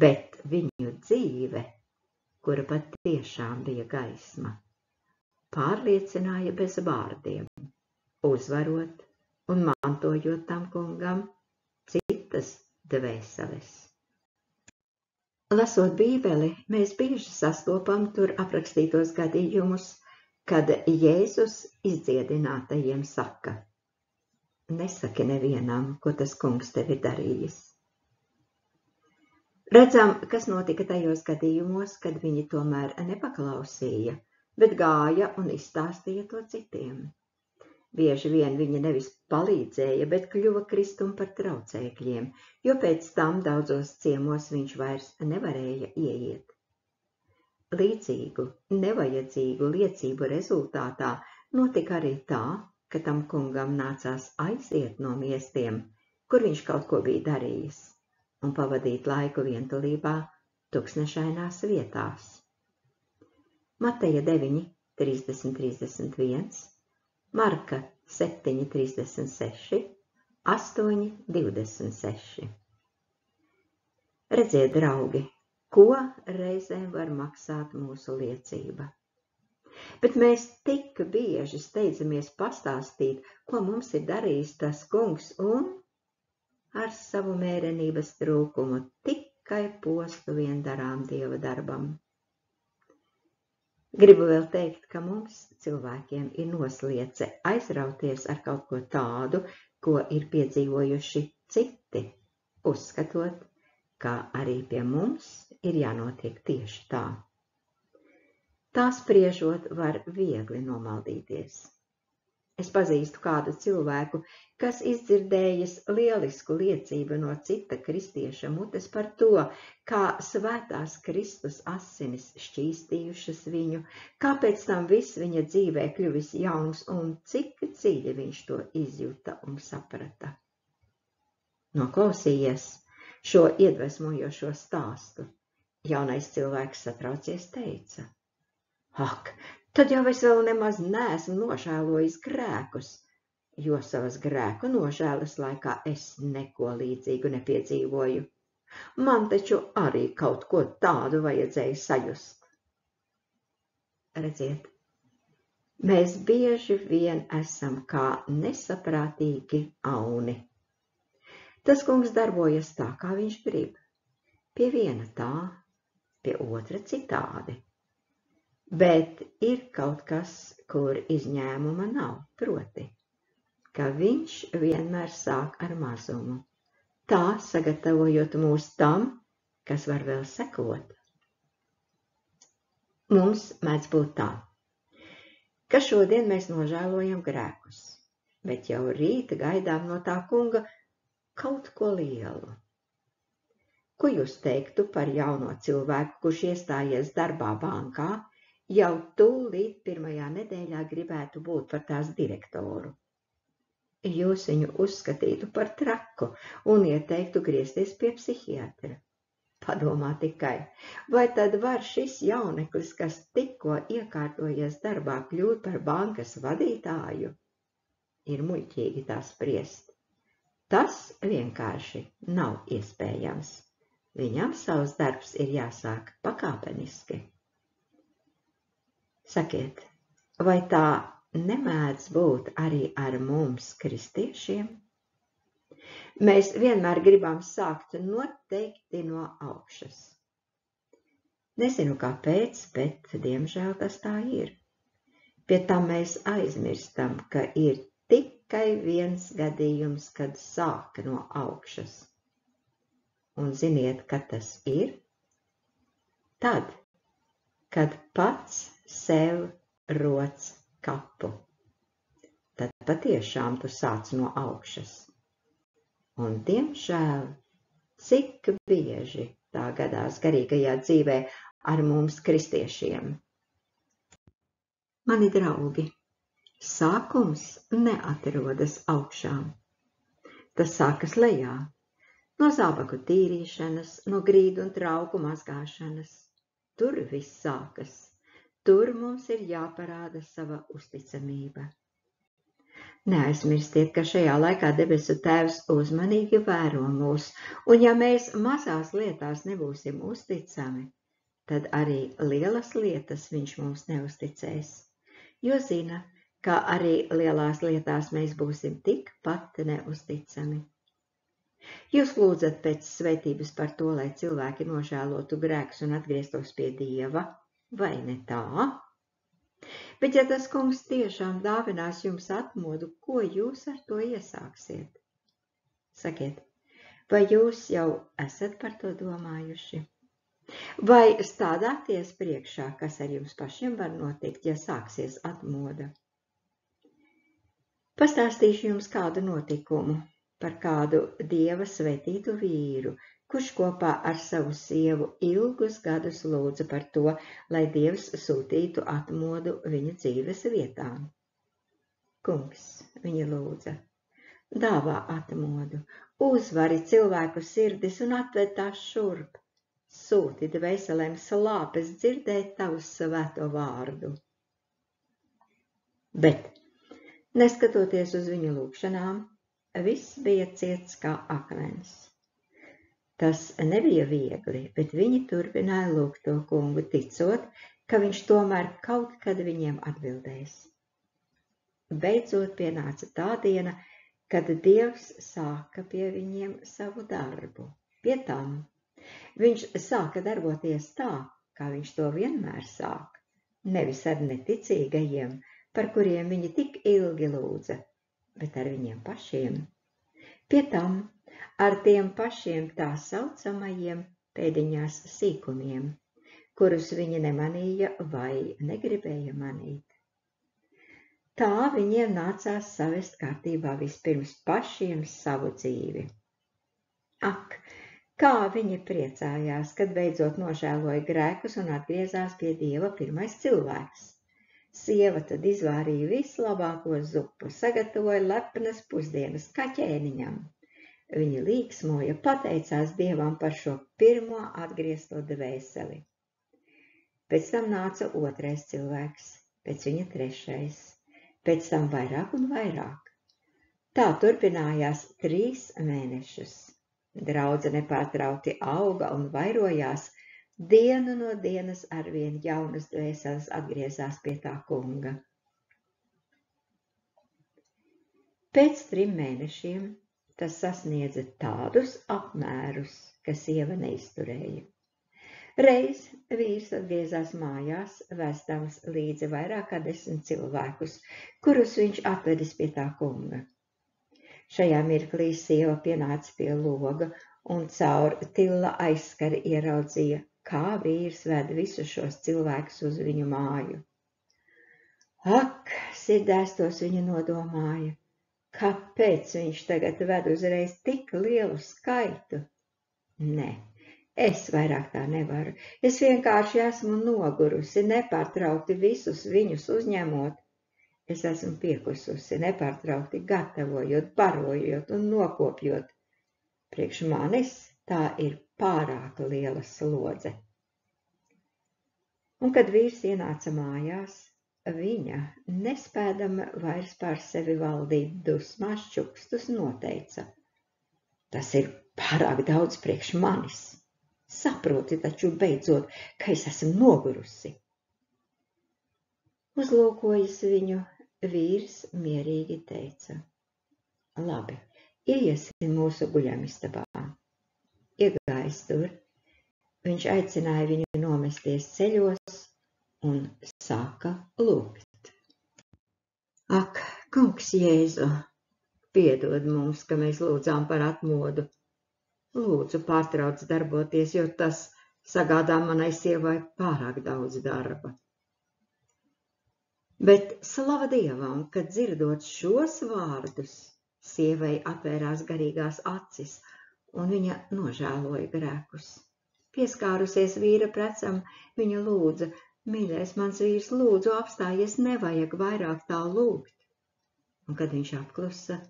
Speaker 1: Bet viņu dzīve, kura patiešām bija gaisma, pārliecināja bez vārdiem, uzvarot un mantojot tam kungam citas dvēseles. Lasot Bībeli, mēs bieži sastopam tur aprakstītos gadījumus, kad Jēzus izdziedinātajiem saka: nesaki nevienam, ko tas kungs tev ir darījis. Redzam, kas notika tajos gadījumos, kad viņi tomēr nepaklausīja, bet gāja un izstāstīja to citiem. Bieži vien viņi nevis palīdzēja, bet kļuva Kristum par traucēkļiem, jo pēc tam daudzos ciemos viņš vairs nevarēja ieiet. Līdzīgu, nevajadzīgu liecību rezultātā notika arī tā, ka tam kungam nācās aiziet no miestiem, kur viņš kaut ko bija darījis, un pavadīt laiku vientulībā tuksnešainās vietās. Mateja 9, 30-31, Marka 7, 36, 8, 26. Redziet, draugi, ko reizēm var maksāt mūsu liecība. Bet mēs tik bieži steidzamies pastāstīt, ko mums ir darījis tas kungs, un ar savu mērenības trūkumu tikai postu vien darām Dieva darbam. Gribu vēl teikt, ka mums, cilvēkiem, ir nosliece aizrauties ar kaut ko tādu, ko ir piedzīvojuši citi, uzskatot, ka arī pie mums ir jānotiek tieši tā. Tā spriežot, var viegli nomaldīties. Es pazīstu kādu cilvēku, kas izdzirdējis lielisku liecību no cita kristieša mutes par to, kā svētās Kristus asinis šķīstījušas viņu, kā pēc tam viss viņa dzīvē kļuvis jauns un cik dziļi viņš to izjuta un saprata. Noklausījies šo iedvesmojošo stāstu, jaunais cilvēks satraucies teica: ak, tad jau es vēl nemaz neesmu nožēlojis grēkus, jo savas grēku nožēlas laikā es neko līdzīgu nepiedzīvoju. Man taču arī kaut ko tādu vajadzēja sajust. Redziet, mēs bieži vien esam kā nesaprātīgi auni. Tas kungs darbojas tā, kā viņš grib. Pie viena tā, pie otra citādi. Bet ir kaut kas, kur izņēmuma nav, proti, ka viņš vienmēr sāk ar mazumu, tā sagatavojot mūs tam, kas var vēl sekot. Mums mēdz būt tā, ka šodien mēs nožēlojam grēkus, bet jau rīta gaidām no tā kunga kaut ko lielu. Ko jūs teiktu par jauno cilvēku, kurš iestājies darbā bankā, jau tūlīt pirmajā nedēļā gribētu būt par tās direktoru? Jūs viņu uzskatītu par traku un ieteiktu griezties pie psihiatra. Padomā tikai, vai tad var šis jauneklis, kas tikko iekārtojies darbā, kļūt par bankas vadītāju? Ir muļķīgi tā spriest. Tas vienkārši nav iespējams. Viņam savs darbs ir jāsāk pakāpeniski. Sakiet, vai tā nemēdz būt arī ar mums, kristiešiem? Mēs vienmēr gribam sākt noteikti no augšas. Nezinu kāpēc, bet diemžēl tas tā ir. Pie tam mēs aizmirstam, ka ir tikai viens gadījums, kad sāk no augšas. Un ziniet, kad tas ir? Tad, kad pats sev roc kapu. Tad patiešām tu sāc no augšas. Un, diemžēl, cik bieži tā gadās garīgajā dzīvē ar mums kristiešiem. Mani draugi, sākums neatrodas augšām. Tas sākas lejā, no zābaku tīrīšanas, no grīdu un trauku mazgāšanas. Tur viss sākas. Tur mums ir jāparāda sava uzticamība. Neaizmirstiet, ka šajā laikā debesu Tēvs uzmanīgi vēro mūs, un ja mēs mazās lietās nebūsim uzticami, tad arī lielas lietas viņš mums neuzticēs, jo zina, ka arī lielās lietās mēs būsim tikpat neuzticami. Jūs lūdzat pēc svētības par to, lai cilvēki nožēlotu grēkus un atgrieztos pie Dieva, vai ne tā? Bet ja tas kungs tiešām dāvinās jums atmodu, ko jūs ar to iesāksiet? Sakiet, vai jūs jau esat par to domājuši? Vai stādāties priekšā, kas ar jums pašiem var notikt, ja sāksies atmoda? Pastāstīšu jums kādu notikumu par kādu Dieva svētītu vīru, kurš kopā ar savu sievu ilgus gadus lūdza par to, lai Dievs sūtītu atmodu viņa dzīves vietām. Kungs, viņa lūdza, dāvā atmodu, uzvari cilvēku sirdis un atved tās šurp, sūti dvēselēm slāpes dzirdēt tavu svēto vārdu. Bet, neskatoties uz viņu lūgšanām, viss bija ciets kā akmens. Tas nebija viegli, bet viņi turpināja lūgt to kungu, ticot, ka viņš tomēr kaut kad viņiem atbildēs. Beidzot pienāca tā diena, kad Dievs sāka pie viņiem savu darbu. Pie tam viņš sāka darboties tā, kā viņš to vienmēr sāk, nevis ar neticīgajiem, par kuriem viņi tik ilgi lūdza, bet ar viņiem pašiem. Pie tam ar tiem pašiem tā saucamajiem pēdiņās sīkumiem, kurus viņi nemanīja vai negribēja manīt. Tā viņiem nācās savest kārtībā vispirms pašiem savu dzīvi. Ak, kā viņi priecājās, kad beidzot nožēloja grēkus un atgriezās pie Dieva pirmais cilvēks. Sieva tad izvārīja vislabāko zupu, sagatavoja lepnas pusdienas kaķēniņam. Viņa līksmoja, pateicās Dievam par šo pirmo atgriezto dvēseli. Pēc tam nāca otrais cilvēks, pēc viņa trešais, pēc tam vairāk un vairāk. Tā turpinājās 3 mēnešus. Draudze nepārtraukti auga un vairojās, dienu no dienas arvien jaunas dvēseles atgriezās pie tā kunga. Pēc 3 mēnešiem tas sasniedza tādus apmērus, ka sieva neizturēja. Reiz vīrs atgriezās mājās, vēstams līdzi vairāk kā 10 cilvēkus, kurus viņš atvedis pie tā kunga. Šajā mirklī sieva pienāca pie loga un caur tilla aizskari ieraudzīja, kā vīrs ved visus šos cilvēkus uz viņu māju. Ak, sirdēstos viņa nodomāja, kāpēc viņš tagad ved uzreiz tik lielu skaitu? Nē, es vairāk tā nevaru. Es vienkārši esmu nogurusi, nepārtraukti visus viņus uzņemot. Es esmu piekususi, nepārtraukti gatavojot, barojot un nokopjot. Priekš manis tā ir pārāk liela slodze. Un, kad vīrs ienāca mājās, viņa, nespēdama vairs pār sevi valdīt dusmās čukstus, noteica: tas ir pārāk daudz priekš manis. Saproti taču beidzot, ka es esmu nogurusi. Uzlūkojis viņu, vīrs mierīgi teica: labi, ieiesim mūsu guļamistabā. Iegājis tur, viņš aicināja viņu nomesties ceļos un sāka lūgt. Ak, kungs Jēzu, piedod mums, ka mēs lūdzām par atmodu. Lūdzu, pārtrauc darboties, jo tas sagādā manai sievai pārāk daudz darba. Bet slava Dievam, kad dzirdot šos vārdus, sievai atvērās garīgās acis, un viņa nožēloja grēkus. Pieskārusies vīra precam, viņa lūdza: mīļais mans vīrs, lūdzu apstājies, nevajag vairāk tā lūgt. Un kad viņš apklusa,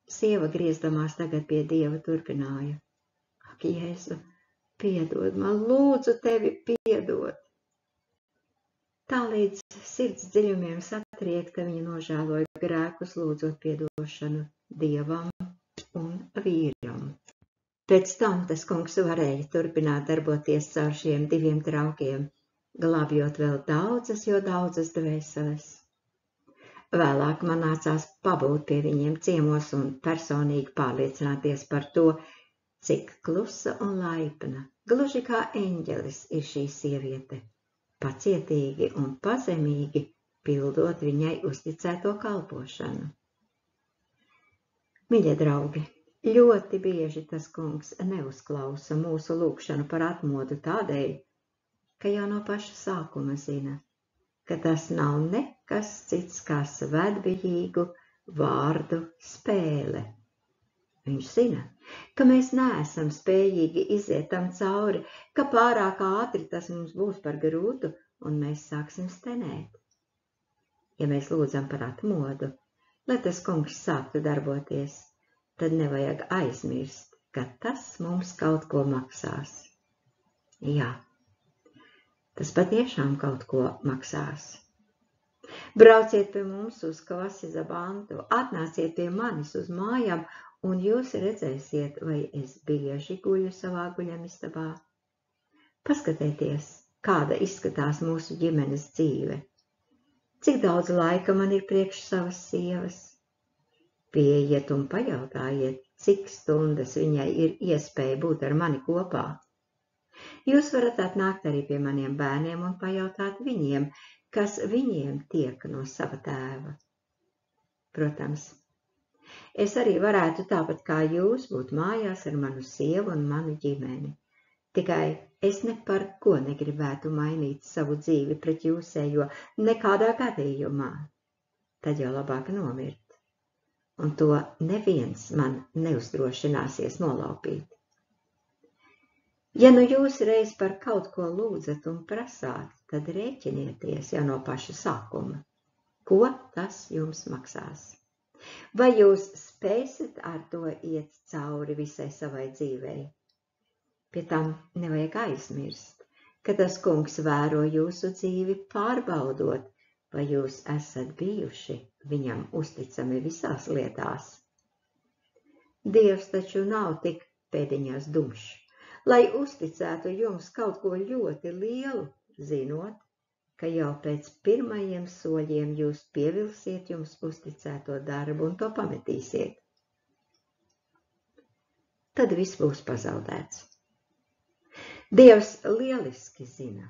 Speaker 1: sieva griezdamās tagad pie Dieva turpināja: ak, Jēzu, piedod man, lūdzu tevi piedod. Tā līdz sirds dziļumiem satriekta viņa nožēloja grēkus, lūdzot piedošanu Dievam un vīram. Pēc tam tas kungs varēja turpināt darboties caur šiem diviem traukiem, glābjot vēl daudzas, jo daudzas dvēseles. Vēlāk man nācās pabūt pie viņiem ciemos un personīgi pārliecināties par to, cik klusa un laipna, gluži kā eņģelis ir šī sieviete, pacietīgi un pazemīgi pildot viņai uzticēto kalpošanu. Mīļie draugi, ļoti bieži tas kungs neuzklausa mūsu lūgšanu par atmodu tādēļ, ka jau no paša sākuma zina, ka tas nav nekas cits kā svētbijīgu vārdu spēle. Viņš zina, ka mēs neesam spējīgi iziet tam cauri, ka pārāk ātri tas mums būs par grūtu un mēs sāksim stenēt. Ja mēs lūdzam par atmodu, lai tas kungs sāktu darboties, tad nevajag aizmirst, ka tas mums kaut ko maksās. Jā, tas patiešām kaut ko maksās. Brauciet pie mums uz Kvasi Zabantu, atnāciet pie manis uz mājām, un jūs redzēsiet, vai es bieži guļu savā guļamistabā. Paskatieties, kāda izskatās mūsu ģimenes dzīve. Cik daudz laika man ir priekš savas sievas? Pieiet un pajautājiet, cik stundas viņai ir iespēja būt ar mani kopā. Jūs varat atnākt arī pie maniem bērniem un pajautāt viņiem, kas viņiem tiek no sava tēva. Protams, es arī varētu tāpat kā jūs būt mājās ar manu sievu un manu ģimeni. Tikai es ne par ko negribētu mainīt savu dzīvi pret jūsējo nekādā gadījumā. Tad jau labāk nomirt. Un to neviens man neuzdrošināsies nolaupīt. Ja nu jūs reiz par kaut ko lūdzat un prasāt, tad rēķinieties jau no paša sākuma. Ko tas jums maksās? Vai jūs spēsiet ar to iet cauri visai savai dzīvei? Pie tam nevajag aizmirst, ka tas kungs vēro jūsu dzīvi pārbaudot, vai jūs esat bijuši viņam uzticami visās lietās. Dievs taču nav tik pēdiņās dumšs, lai uzticētu jums kaut ko ļoti lielu, zinot, ka jau pēc pirmajiem soļiem jūs pievilsiet jums uzticēto darbu un to pametīsiet. Tad viss būs pazaudēts. Dievs lieliski zina,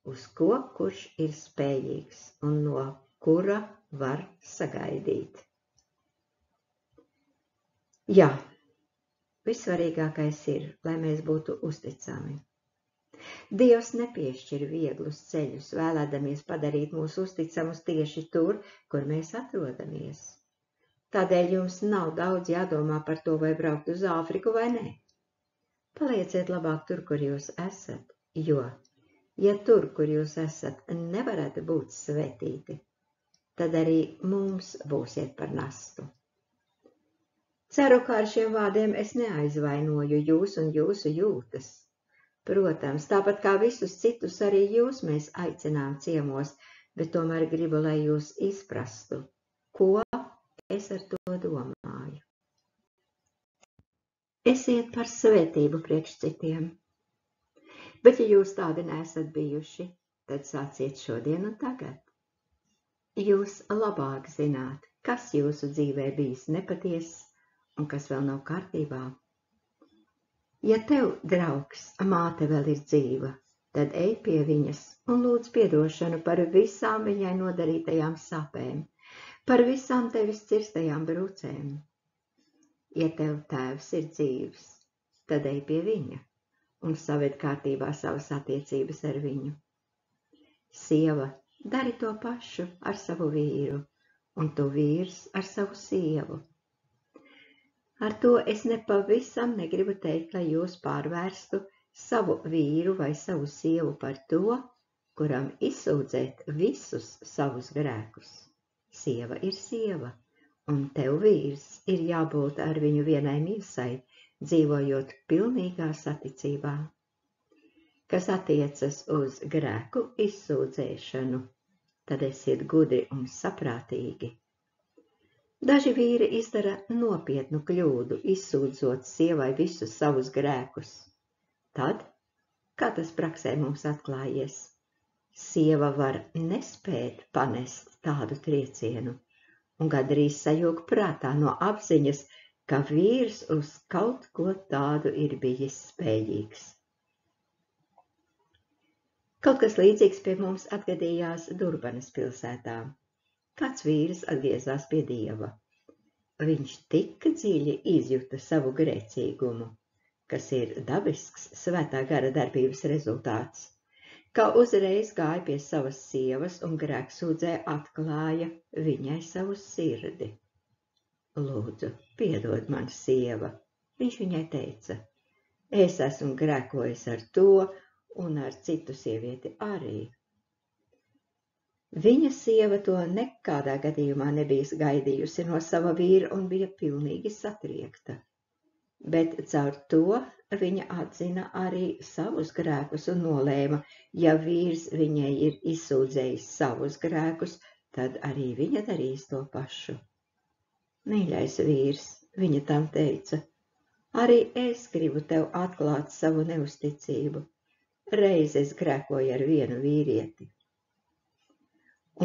Speaker 1: uz ko kurš ir spējīgs un no kura var sagaidīt. Jā, vissvarīgākais ir, lai mēs būtu uzticami. Dievs nepiešķir vieglus ceļus, vēlēdamies padarīt mūs uzticamus tieši tur, kur mēs atrodamies. Tādēļ jums nav daudz jādomā par to, vai braukt uz Āfriku vai nē. Palieciet labāk tur, kur jūs esat, jo, ja tur, kur jūs esat, nevarat būt svētīti, tad arī mums būsiet par nastu. Ceru, ka ar šiem vārdiem es neaizvainoju jūs un jūsu jūtas. Protams, tāpat kā visus citus arī jūs mēs aicinām ciemos, bet tomēr gribu, lai jūs izprastu, ko es ar to domāju. Esiet par svētību priekš citiem. Bet, ja jūs tādi neesat bijuši, tad sāciet šodien un tagad. Jūs labāk zināt, kas jūsu dzīvē bijis nepatiess un kas vēl nav kārtībā. Ja tev, draugs, māte vēl ir dzīva, tad ej pie viņas un lūdz piedošanu par visām viņai nodarītajām sāpēm, par visām tevis cirstajām brūcēm. Ja tev tēvs ir dzīvs, tad ej pie viņa un saved kārtībā savas attiecības ar viņu. Sieva, dari to pašu ar savu vīru, un tu vīrs ar savu sievu. Ar to es nepavisam negribu teikt, lai jūs pārvērstu savu vīru vai savu sievu par to, kuram izsūdzēt visus savus grēkus. Sieva ir sieva. Un tev vīrs ir jābūt ar viņu vienai miesai, dzīvojot pilnīgā saticībā. Kas attiecas uz grēku izsūdzēšanu, tad esiet gudri un saprātīgi. Daži vīri izdara nopietnu kļūdu, izsūdzot sievai visus savus grēkus. Tad, kā tas praksē mums atklājies, sieva var nespēt panest tādu triecienu un gandrīz sajūg prātā no apziņas, ka vīrs uz kaut ko tādu ir bijis spējīgs. Kaut kas līdzīgs pie mums atgadījās Durbanas pilsētā. Kāds vīrs atgriezās pie Dieva. Viņš tik dziļi izjuta savu grēcīgumu, kas ir dabisks svētā gara darbības rezultāts, ka uzreiz gāja pie savas sievas un grēksūdzē atklāja viņai savu sirdi. Lūdzu, piedod man, sieva, viņš viņai teica. Es esmu grēkojis ar to un ar citu sievieti arī. Viņa sieva to nekādā gadījumā nebija gaidījusi no sava vīra un bija pilnīgi satriekta. Bet caur to viņa atzina arī savus grēkus un nolēma, ja vīrs viņai ir izsūdzējis savus grēkus, tad arī viņa darīs to pašu. Mīļais vīrs, viņa tam teica, arī es gribu tev atklāt savu neusticību. Reiz es grēkoju ar vienu vīrieti.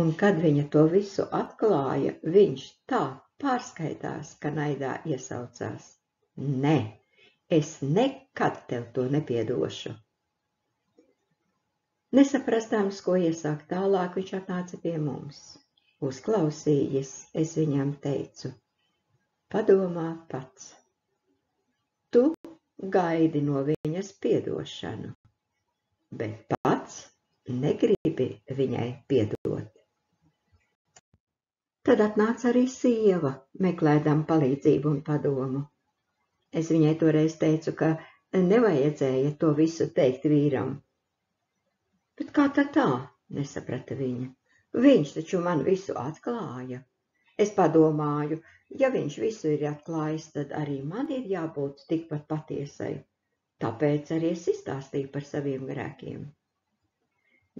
Speaker 1: Un kad viņa to visu atklāja, viņš tā pārskaitās, ka naidā iesaucās. Nē, es nekad tev to nepiedošu. Nesaprastāms, ko iesākt tālāk, viņš atnāca pie mums. Uzklausījis, es viņam teicu, padomā pats. Tu gaidi no viņas piedošanu, bet pats negribi viņai piedot. Tad atnāca arī sieva, meklēdama palīdzību un padomu. Es viņai toreiz teicu, ka nevajadzēja to visu teikt vīram. Bet kā tad tā, nesaprata viņa. Viņš taču man visu atklāja. Es padomāju, ja viņš visu ir atklājis, tad arī man ir jābūt tikpat patiesai. Tāpēc arī es izstāstīju par saviem grēkiem.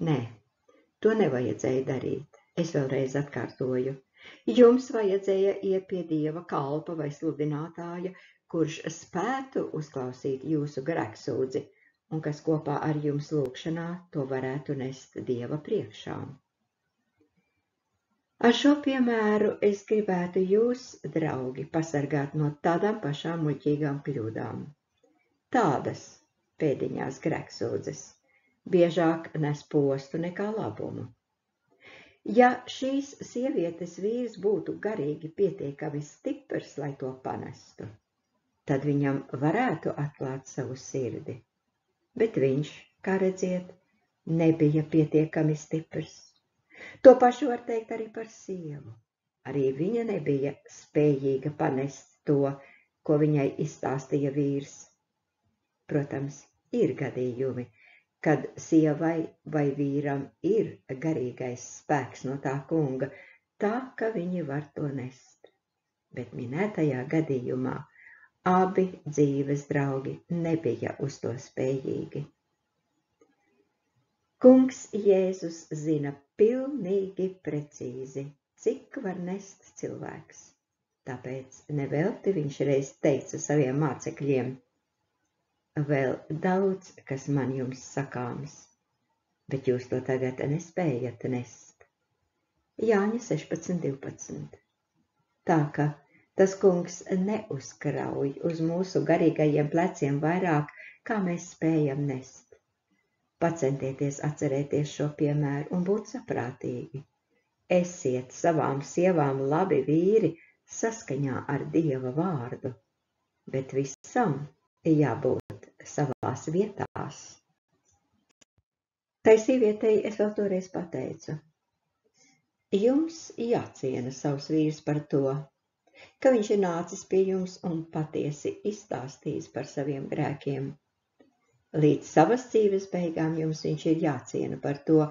Speaker 1: Nē, to nevajadzēja darīt. Es vēlreiz atkārtoju. Jums vajadzēja iet pie Dieva kalpa vai sludinātāja, kurš spētu uzklausīt jūsu grēksūdzi un kas kopā ar jums lūgšanā to varētu nest Dieva priekšā. Ar šo piemēru es gribētu jūs, draugi, pasargāt no tādām pašām muļķīgām kļūdām. Tādas pēdiņās grēksūdzes biežāk nes postu nekā labumu. Ja šīs sievietes vīrs būtu garīgi pietiekami stiprs, lai to panestu, tad viņam varētu atklāt savu sirdi. Bet viņš, kā redziet, nebija pietiekami stiprs. To pašu var teikt arī par sievu. Arī viņa nebija spējīga panest to, ko viņai izstāstīja vīrs. Protams, ir gadījumi, kad sievai vai vīram ir garīgais spēks no tā kunga, tā, ka viņi var to nest. Bet minētajā gadījumā abi dzīves draugi nebija uz to spējīgi. Kungs Jēzus zina pilnīgi precīzi, cik var nest cilvēks. Tāpēc nevelti viņš reiz teica saviem mācekļiem, vēl daudz, kas man jums sakāms, bet jūs to tagad nespējat nest. Jāņa 16:12. Tā ka tas kungs neuzkrauj uz mūsu garīgajiem pleciem vairāk, kā mēs spējam nest. Pacentieties atcerēties šo piemēru un būt saprātīgi. Esiet savām sievām labi vīri saskaņā ar Dieva vārdu, bet visam jābūt savās vietās. Tai sievietei es vēl toreiz pateicu, jums jāciena savs vīrs par to, ka viņš ir nācis pie jums un patiesi izstāstījis par saviem grēkiem. Līdz savas dzīves beigām jums viņš ir jāciena par to,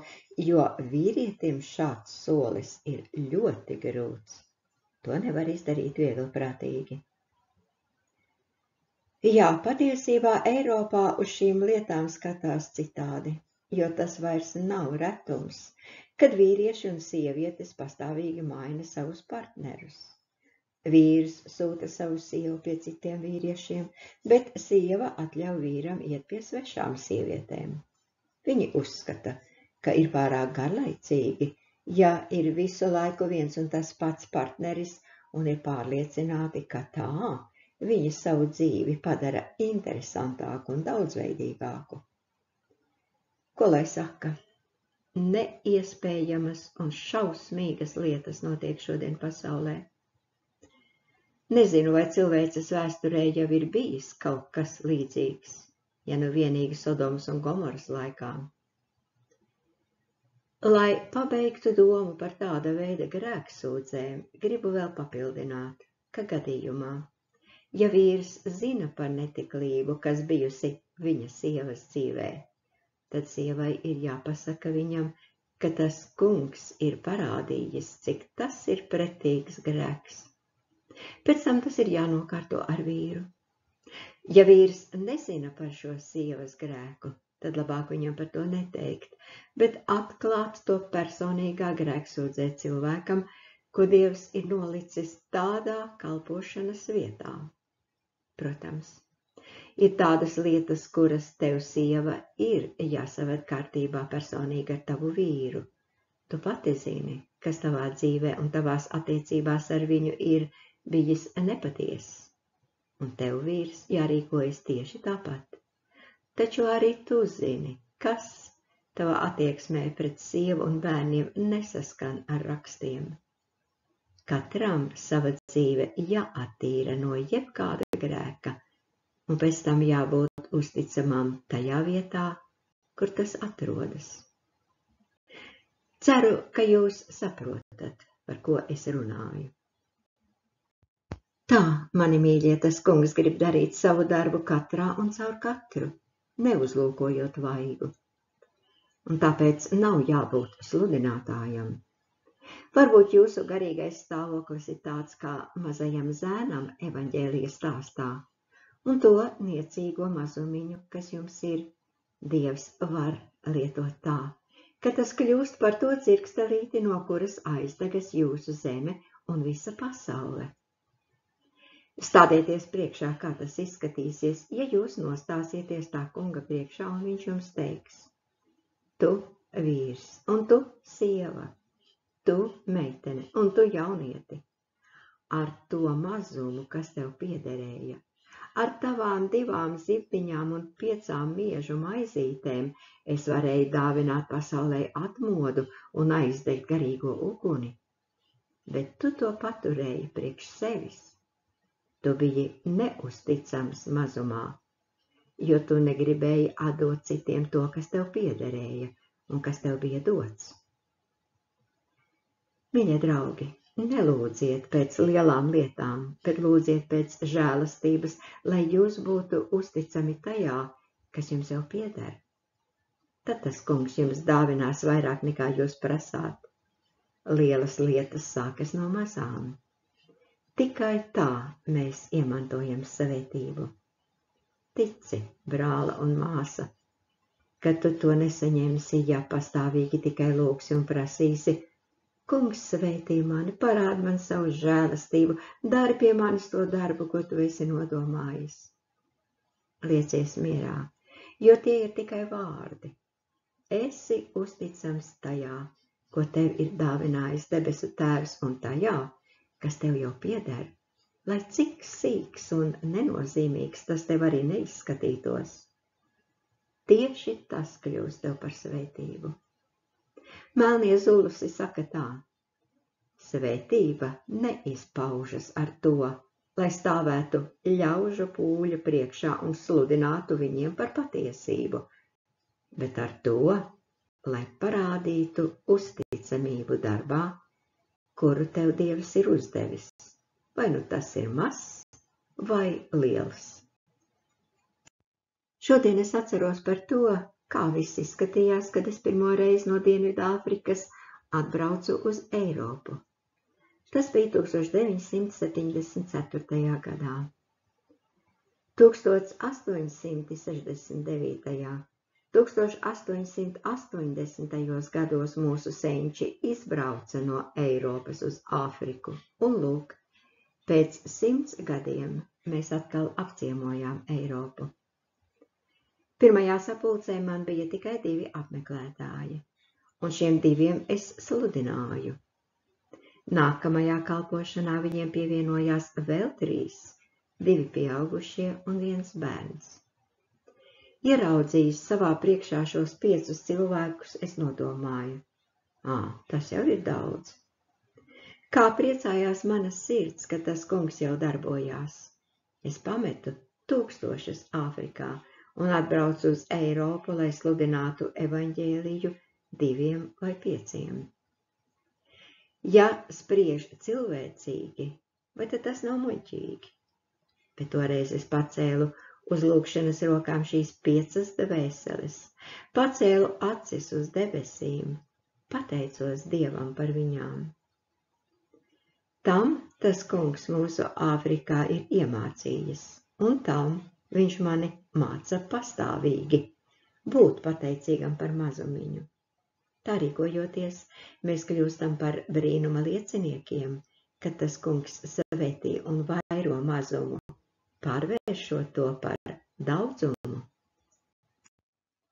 Speaker 1: jo vīrietim šāds solis ir ļoti grūts. To nevar izdarīt vieglprātīgi. Jā, patiesībā Eiropā uz šīm lietām skatās citādi. jo tas vairs nav retums, kad vīrieši un sievietes pastāvīgi maina savus partnerus. Vīrs sūta savu sievu pie citiem vīriešiem, bet sieva atļauj vīram iet pie svešām sievietēm. Viņi uzskata, ka ir pārāk garlaicīgi, ja ir visu laiku viens un tas pats partneris, un ir pārliecināti, ka tā viņi savu dzīvi padara interesantāku un daudzveidīgāku. Ko lai saka? Neiespējamas un šausmīgas lietas notiek šodien pasaulē. Nezinu, vai cilvēces vēsturē jau ir bijis kaut kas līdzīgs, ja nu vienīgi Sodomas un Gomoras laikā. Lai pabeigtu domu par tāda veida grēksūdzēm, gribu vēl papildināt, ka gadījumā, ja vīrs zina par netiklību, kas bijusi viņa sievas dzīvē, tad sievai ir jāpasaka viņam, ka tas kungs ir parādījis, cik tas ir pretīgs grēks. Pēc tam tas ir jānokārto ar vīru. Ja vīrs nezina par šo sievas grēku, tad labāk viņam par to neteikt, bet atklāt to personīgā grēksūdzē cilvēkam, ko Dievs ir nolicis tādā kalpošanas vietā. Protams, ir tādas lietas, kuras tev sieva ir jāsaved kārtībā personīgi ar tavu vīru. Tu pati zini, kas tavā dzīvē un tavās attiecībās ar viņu ir bijis nepatiess, un tev vīrs jārīkojas tieši tāpat. Taču arī tu zini, kas tavā attieksmē pret sievu un bērniem nesaskan ar rakstiem. Katram sava dzīve jāattīra no jebkāda grēka, un pēc tam jābūt uzticamam tajā vietā, kur tas atrodas. Ceru, ka jūs saprotat, par ko es runāju. Tā, mani mīļie, tas kungs grib darīt savu darbu katrā un caur katru, neuzlūkojot vaigu. Un tāpēc nav jābūt sludinātājam. Varbūt jūsu garīgais stāvoklis ir tāds kā mazajam zēnam evaņģēlija stāstā, un to niecīgo mazumiņu, kas jums ir, Dievs var lietot tā, ka tas kļūst par to cirkstelīti, no kuras aizdegas jūsu zeme un visa pasaule. Stādieties priekšā, kā tas izskatīsies, ja jūs nostāsieties tā kunga priekšā un viņš jums teiks: tu vīrs, un tu sieva, tu meitene, un tu jaunieti, ar to mazumu, kas tev piederēja, ar tavām 2 zibtiņām un 5 miežu maizītēm es varēju dāvināt pasaulē atmodu un aizdegt garīgo uguni, bet tu to paturēji priekš sevis. Tu biji neusticams mazumā, jo tu negribēji atdot citiem to, kas tev piederēja un kas tev bija dots. Mīļie draugi, nelūdziet pēc lielām lietām, bet lūdziet pēc žēlastības, lai jūs būtu uzticami tajā, kas jums jau pieder. Tad tas kungs jums dāvinās vairāk nekā jūs prasāt. Lielas lietas sākas no mazām. Tikai tā mēs iemantojam svētību. Tici, brāla un māsa, ka tu to nesaņemsi, ja pastāvīgi tikai lūgsi un prasīsi: kungs svētī mani, parād man savu žēlastību, dari pie manis to darbu, ko tu esi nodomājis. Liecies mierā, jo tie ir tikai vārdi. Esi uzticams tajā, ko tev ir dāvinājis debesu Tēvs, un tajā, kas tev jau pieder, lai cik sīks un nenozīmīgs tas tev arī neizskatītos. Tieši tas kļūst tev par svētību. Melnie zulusi saka tā: svētība neizpaužas ar to, lai stāvētu ļaužu pūļu priekšā un sludinātu viņiem par patiesību, bet ar to, lai parādītu uzticamību darbā, kuru tev Dievs ir uzdevis, vai nu tas ir mazs vai liels. Šodien es atceros par to, kā viss izskatījās, kad es pirmo reizi no Dienvidāfrikas atbraucu uz Eiropu. Tas bija 1974. gadā. 1869. 1880. gados mūsu senči izbrauca no Eiropas uz Āfriku, un lūk, pēc 100 gadiem mēs atkal apciemojām Eiropu. Pirmajā sapulcē man bija tikai 2 apmeklētāji, un šiem 2 es sludināju. Nākamajā kalpošanā viņiem pievienojās vēl 3, 2 pieaugušie un 1 bērns. Ieraudzījis savā priekšā šos 5 cilvēkus, es nodomāju, tas jau ir daudz. Kā priecājās manas sirds, ka tas kungs jau darbojās. Es pametu tūkstošus Āfrikā un atbraucu uz Eiropu, lai sludinātu evaņģēliju 2 vai 5. Ja spriež cilvēcīgi, vai tad tas nav muļķīgi? Bet toreiz es pacēlu uz lūgšanas rokām šīs 5 dvēseles, pacēlu acis uz debesīm, pateicos Dievam par viņām. Tam tas kungs mūsu Āfrikā ir iemācījis, un tam viņš mani māca pastāvīgi būt pateicīgam par mazumiņu. Tā rīkojoties, mēs kļūstam par brīnuma lieciniekiem, kad tas kungs svētī un vairo mazumu, pārvēršot to par daudzumu.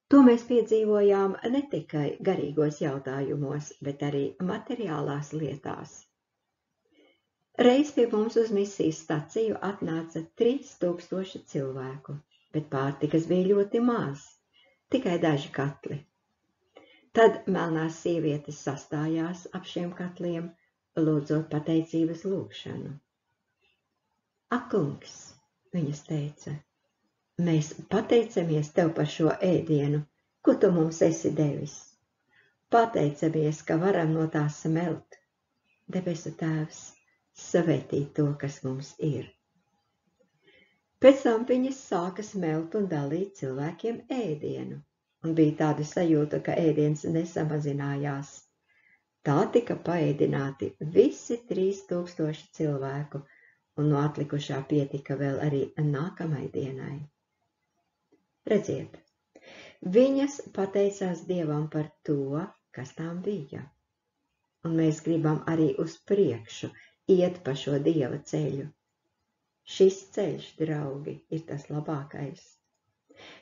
Speaker 1: To mēs piedzīvojām ne tikai garīgos jautājumos, bet arī materiālās lietās. Reiz pie mums uz misijas staciju atnāca 3000 cilvēku, bet pārtikas bija ļoti maz, tikai daži katli. Tad melnās sievietes sastājās ap šiem katliem, lūdzot pateicības lūgšanu. Ak, kungs, viņas teica, mēs pateicamies tev par šo ēdienu, ko tu mums esi devis. Pateicamies, ka varam no tā smelt. Debesu Tēvs, svētī to, kas mums ir. Pēc tam viņas sāka smelt un dalīt cilvēkiem ēdienu, un bija tāda sajūta, ka ēdiens nesamazinājās. Tā tika paēdināti visi 3000 cilvēku, un no atlikušā pietika vēl arī nākamai dienai. Redziet, viņas pateicās Dievam par to, kas tām bija. Un mēs gribam arī uz priekšu iet pa šo Dieva ceļu. Šis ceļš, draugi, ir tas labākais.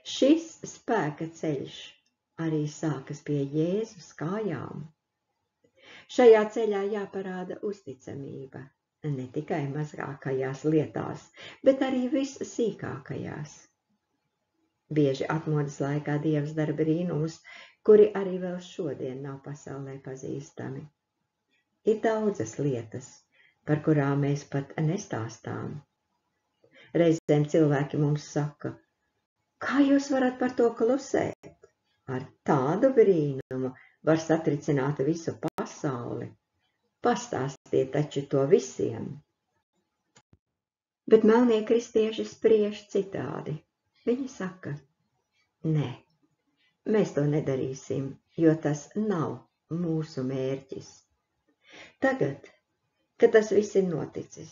Speaker 1: Šis spēka ceļš arī sākas pie Jēzus kājām. Šajā ceļā jāparāda uzticamība, ne tikai mazākajās lietās, bet arī vissīkākajās. Bieži atmodas laikā Dievs dara brīnumus, kuri arī vēl šodien nav pasaulē pazīstami. Ir daudzas lietas, par kurām mēs pat nestāstām. Reizēm cilvēki mums saka, kā jūs varat par to klusēt? Ar tādu brīnumu var satricināt visu pasauli. Pastāstiet taču to visiem. Bet melnie kristieši spriež citādi. Viņi saka, nē, mēs to nedarīsim, jo tas nav mūsu mērķis. Tagad, kad tas viss ir noticis,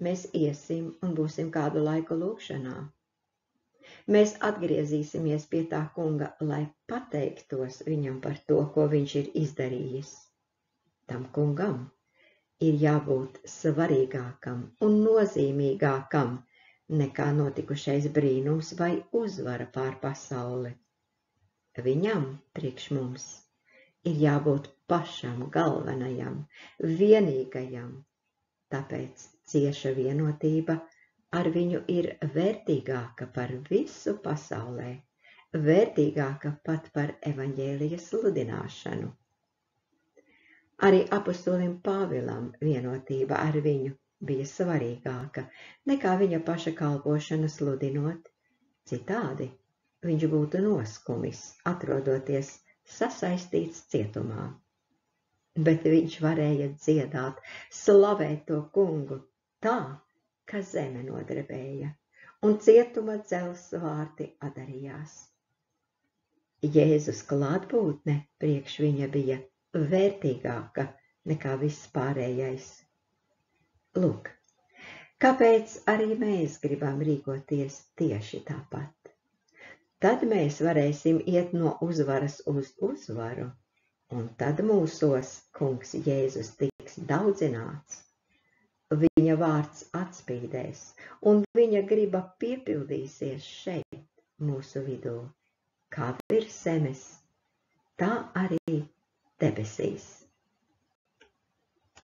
Speaker 1: mēs iesim un būsim kādu laiku lūgšanā. Mēs atgriezīsimies pie tā kunga, lai pateiktos viņam par to, ko viņš ir izdarījis. Tam kungam ir jābūt svarīgākam un nozīmīgākam nekā notikušais brīnums vai uzvara pār pasauli. Viņam priekš mums ir jābūt pašam galvenajam, vienīgajam, tāpēc cieša vienotība ar viņu ir vērtīgāka par visu pasaulē, vērtīgāka pat par evaņģēlija sludināšanu. Arī apostolim Pāvilam vienotība ar viņu bija svarīgāka nekā viņa paša kalpošana sludinot, citādi viņš būtu noskumis, atrodoties sasaistīts cietumā. Bet viņš varēja dziedāt, slavēt to kungu tā, ka zeme nodrebēja, un cietuma dzels vārti atdarījās. Jēzus klātbūtne priekš viņa bija vērtīgāka nekā viss pārējais. Lūk, kāpēc arī mēs gribam rīkoties tieši tāpat? Tad mēs varēsim iet no uzvaras uz uzvaru, un tad mūsos Kungs Jēzus tiks daudzināts. Viņa vārds atspīdēs, un viņa griba piepildīsies šeit, mūsu vidū, kā virs zemes, tā arī debesīs.